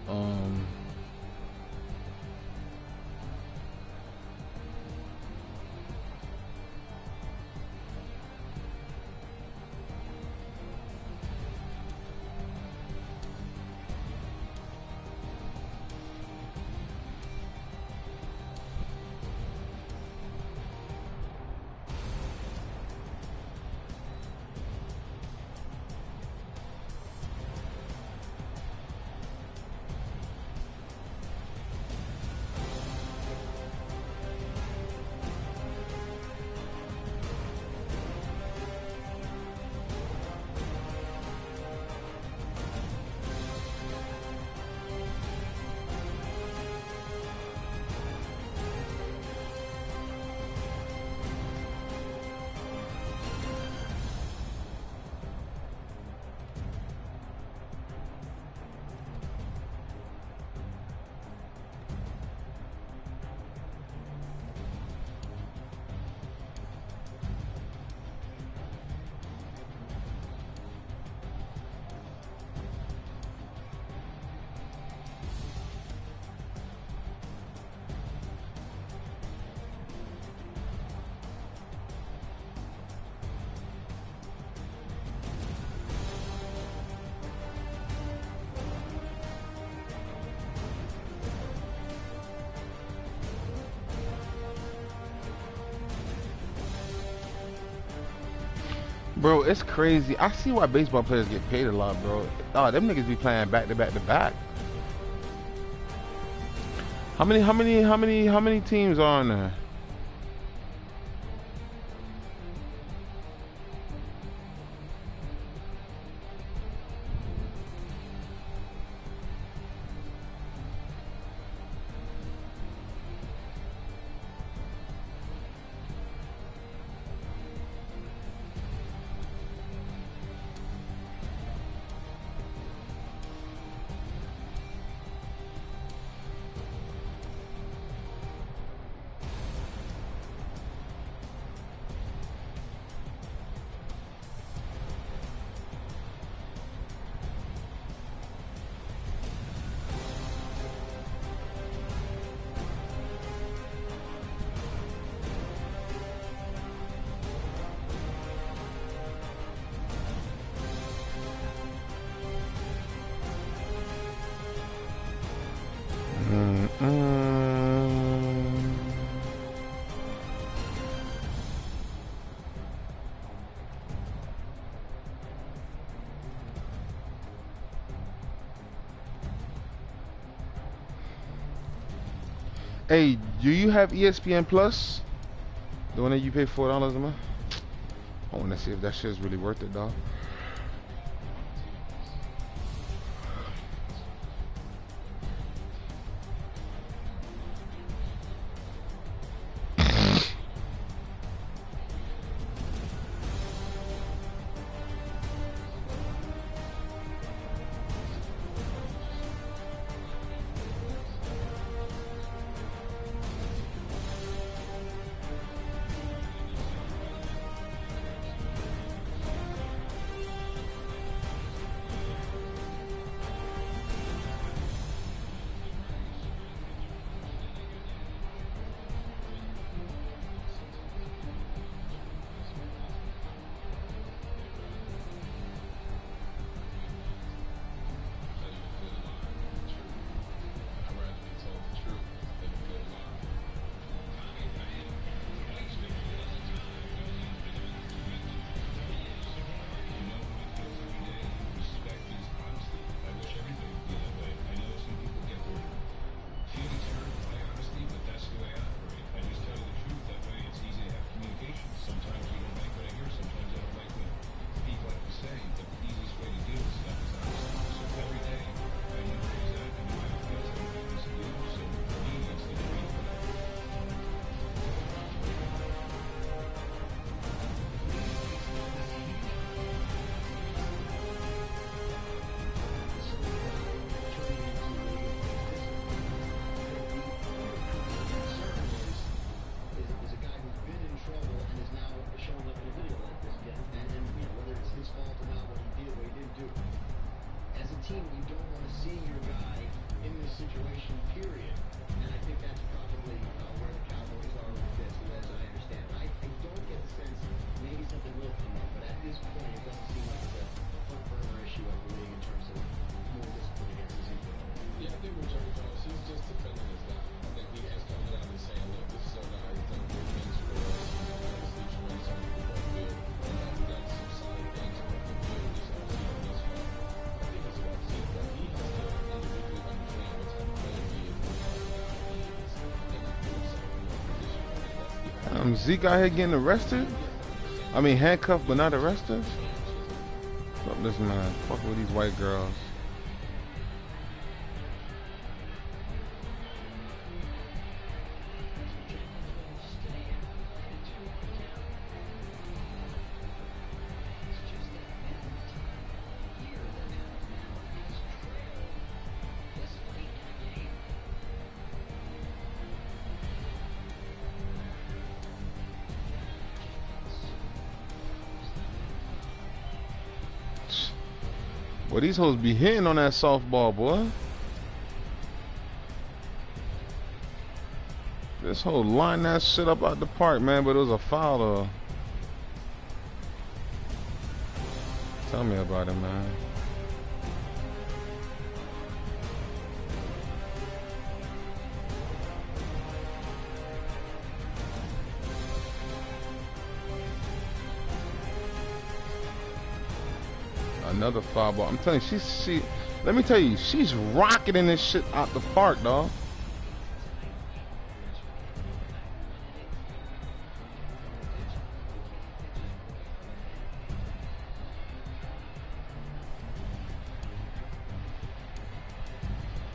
bro, it's crazy. I see why baseball players get paid a lot, bro. Oh, them niggas be playing back to back to back. How many teams are on there? Mm. Hey, do you have ESPN Plus? The one that you pay $4 a month? I want to see if that shit's really worth it, dog. Zeke out here getting arrested? I mean handcuffed but not arrested? Fuck this man. Fuck with these white girls. Well, these hoes be hitting on that softball, boy. This whole line that shit up out the park, man, but it was a foul, though. Tell me about it, man. Another foul ball. I'm telling you, let me tell you, she's rocketing this shit out the park, dog.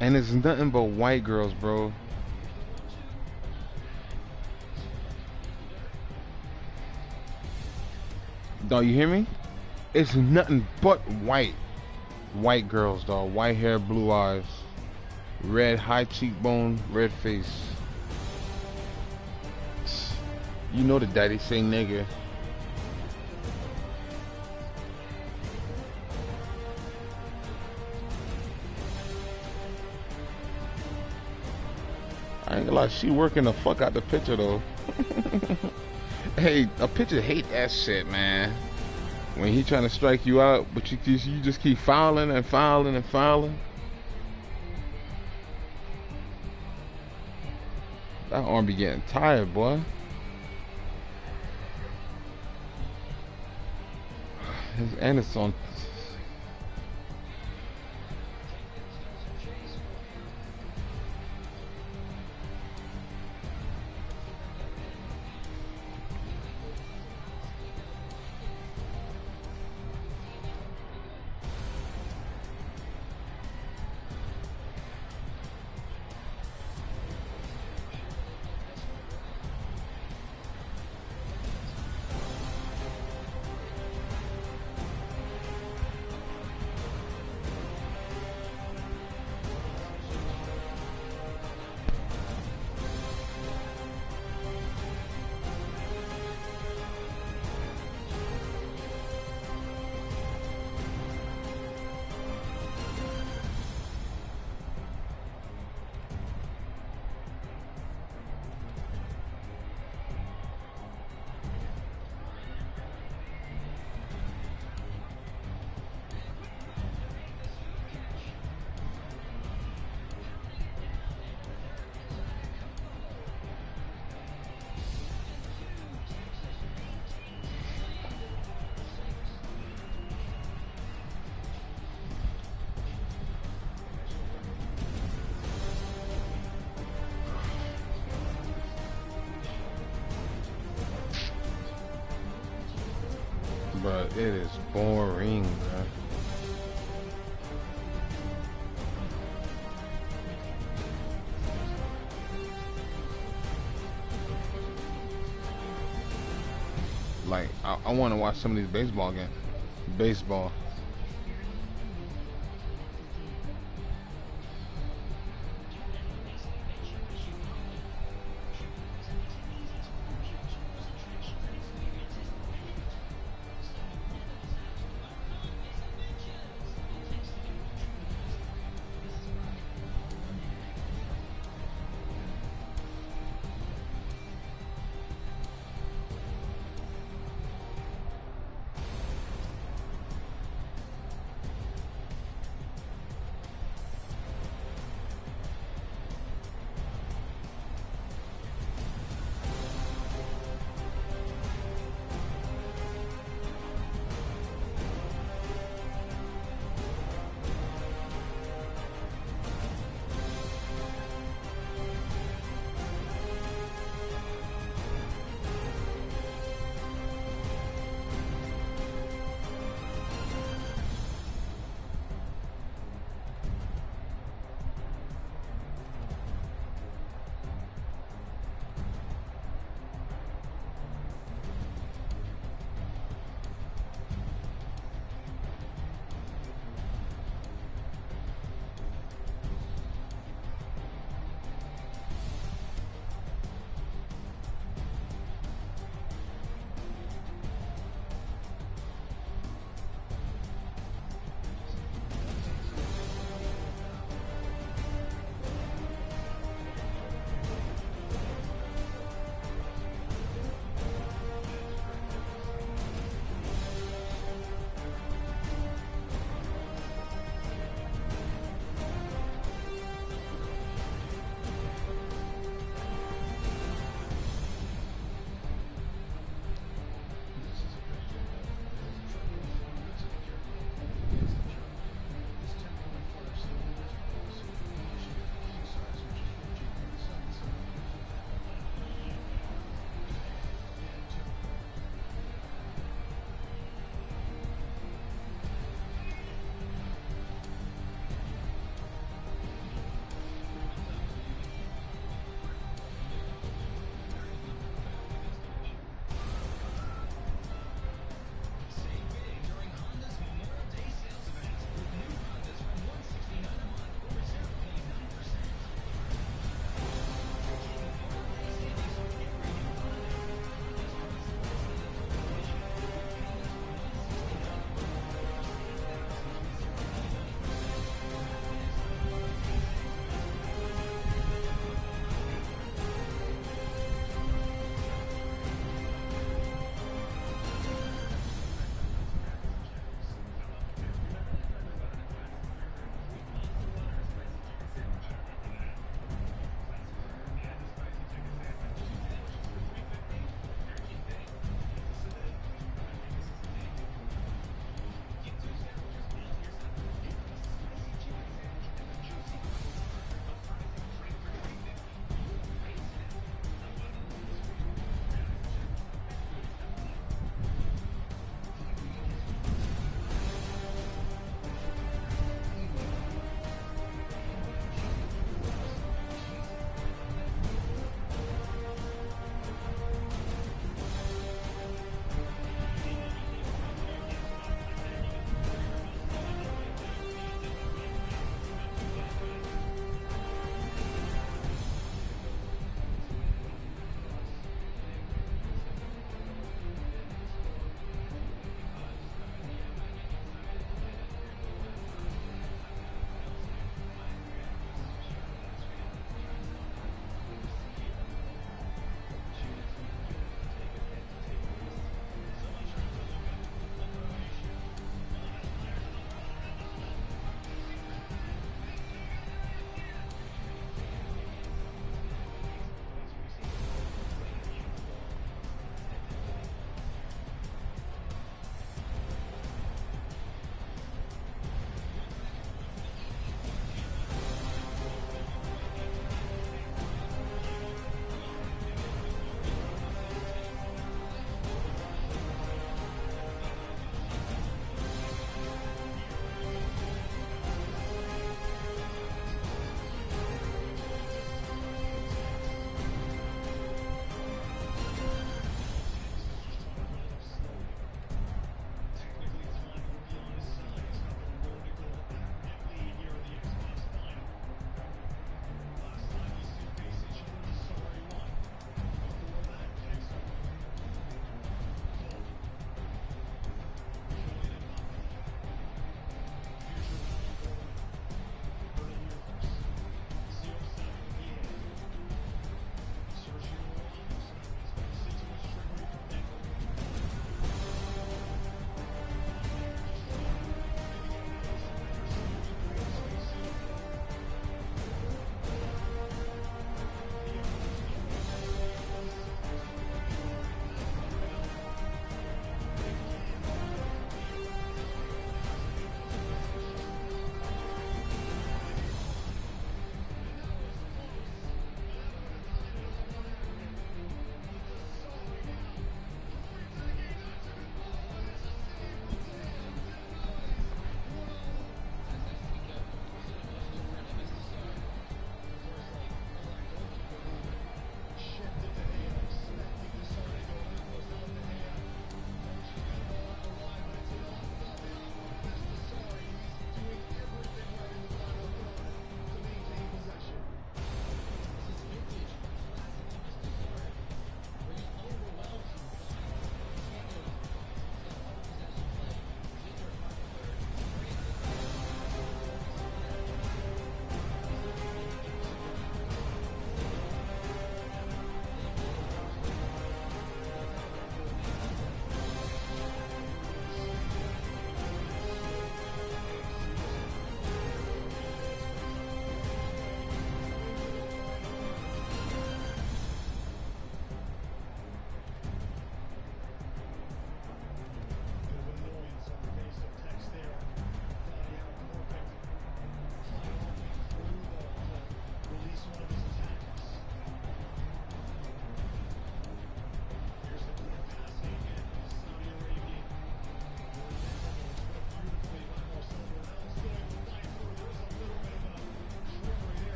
And it's nothing but white girls, bro. Dog, you hear me? It's nothing but white girls, dog. White hair, blue eyes, red high cheekbone, red face. You know the daddy say nigga. I ain't gonna lie, she working the fuck out the pitcher though. Hey, a pitcher hate that shit, man. When he trying to strike you out, but you just keep fouling and fouling and fouling. That arm be getting tired, boy. And it's on. But it is boring, man. Like, I want to watch some of these baseball games. Baseball.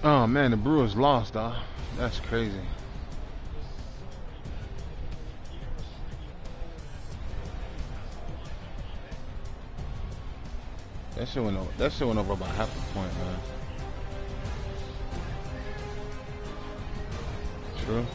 Oh man, the Brewers lost, dog. That's crazy. That shit went over. That shit went over about half a point, man. True.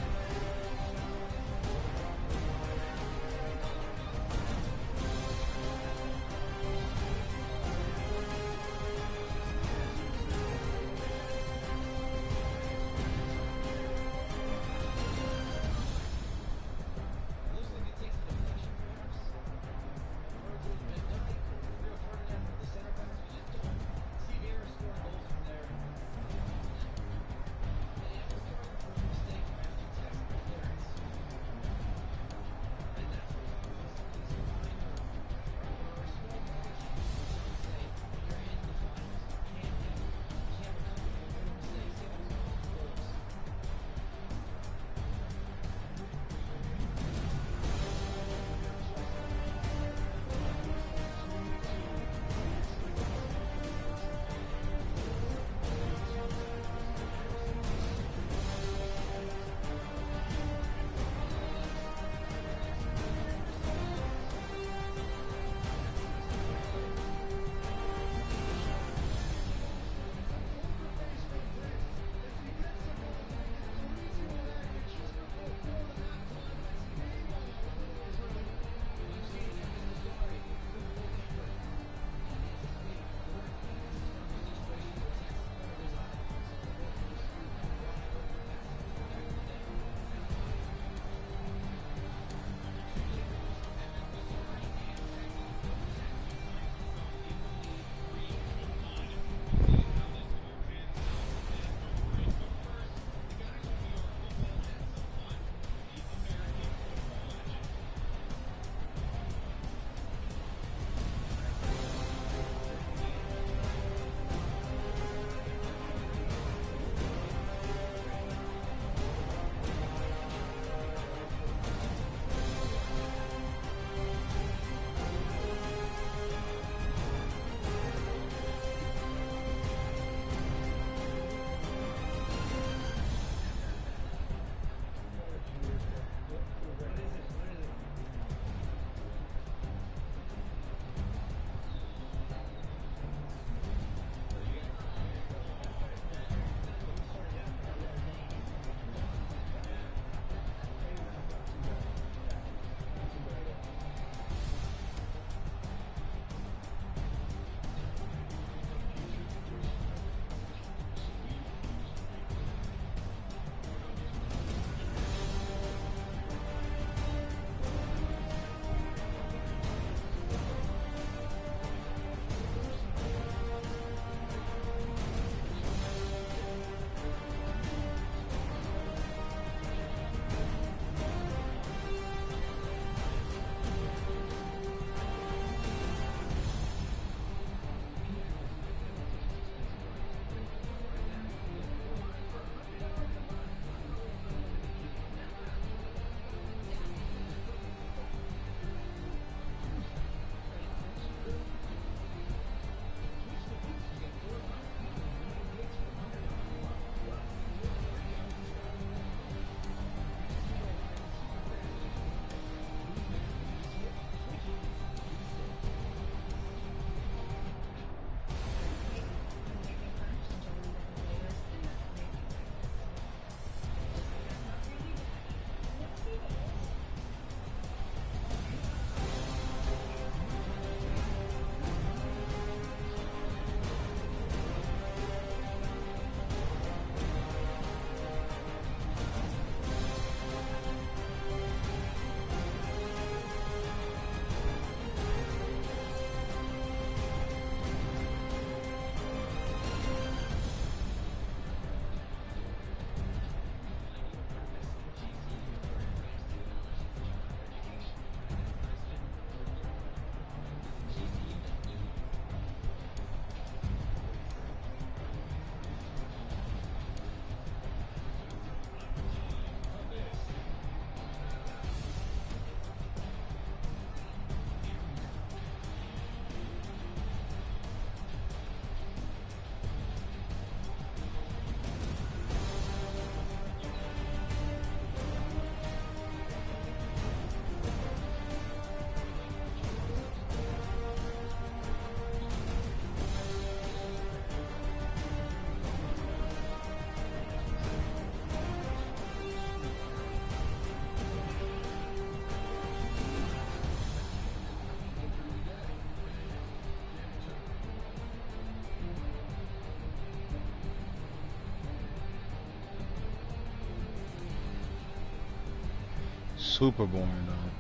super boring though.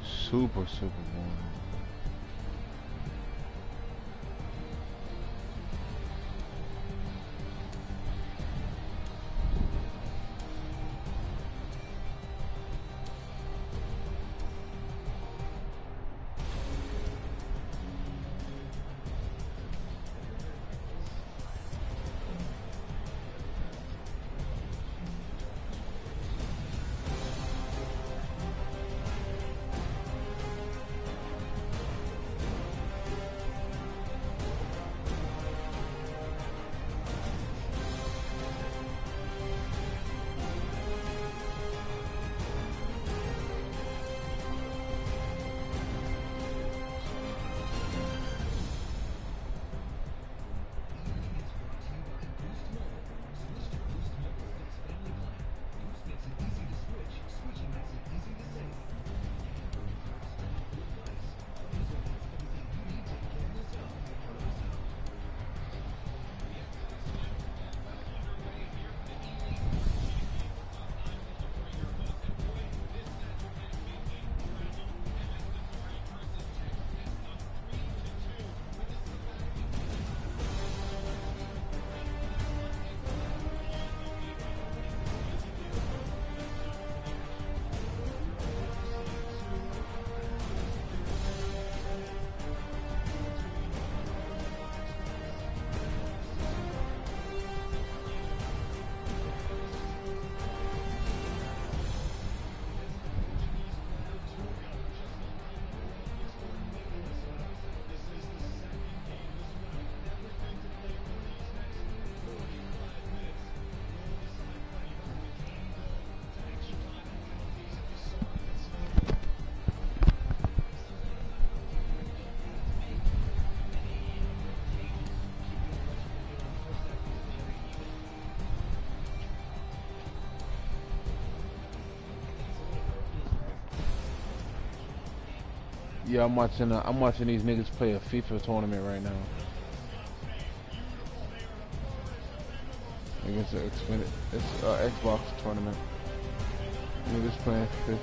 Super boring. Yeah, I'm watching these niggas play a FIFA tournament right now. Against it's a Xbox tournament. Niggas playing FIFA.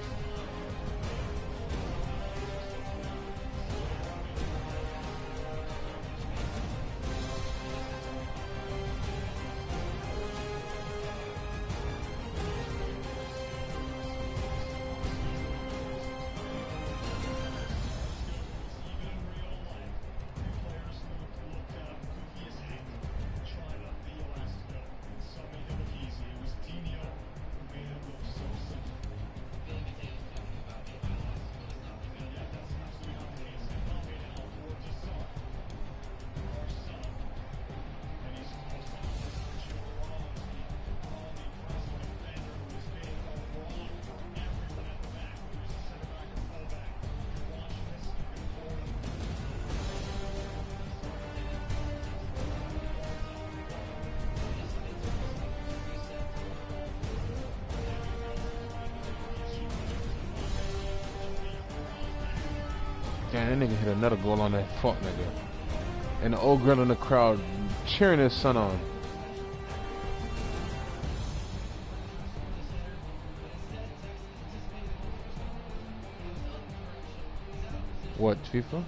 Damn, that nigga hit another goal on that fuck nigga. And the old girl in the crowd cheering his son on. What, FIFA?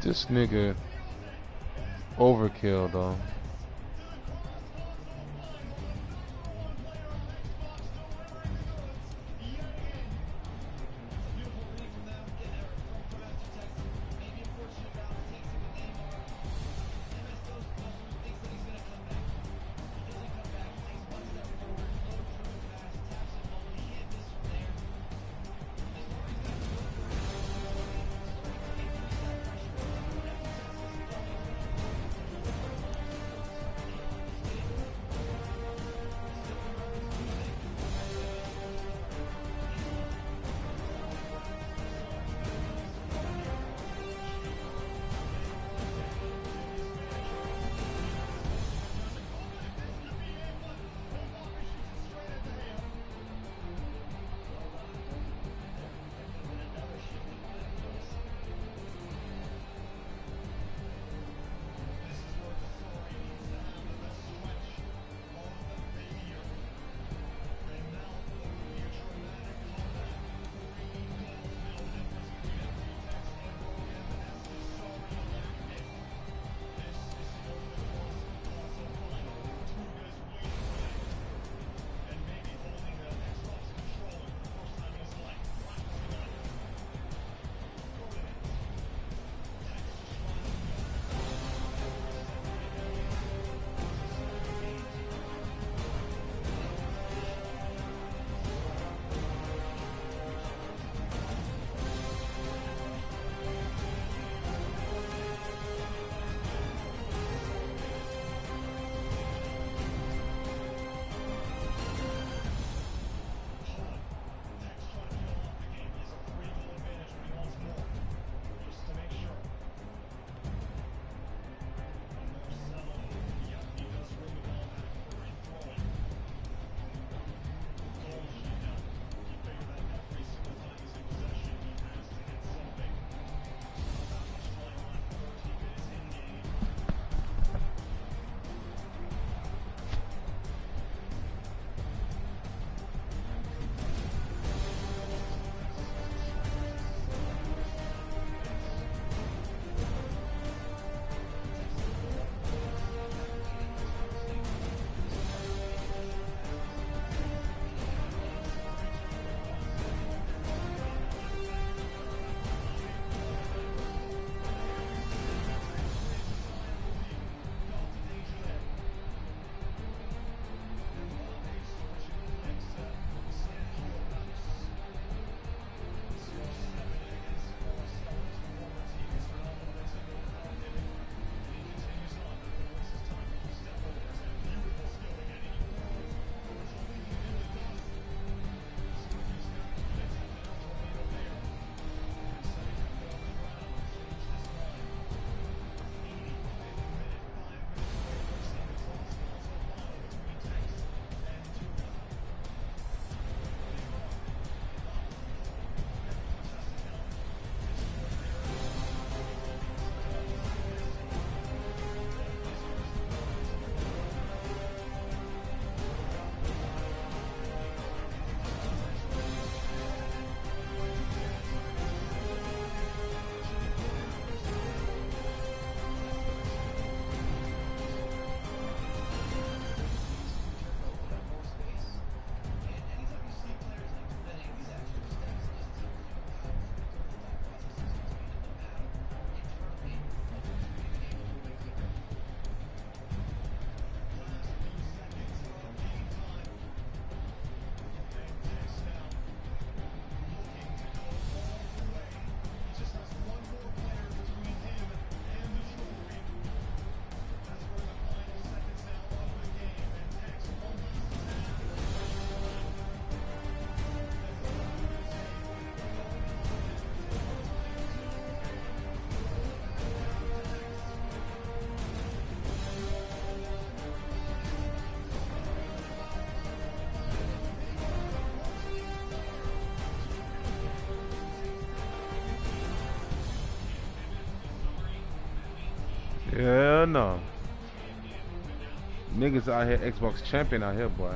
This nigga overkill though. Hell no. Niggas out here, Xbox champion out here, boy.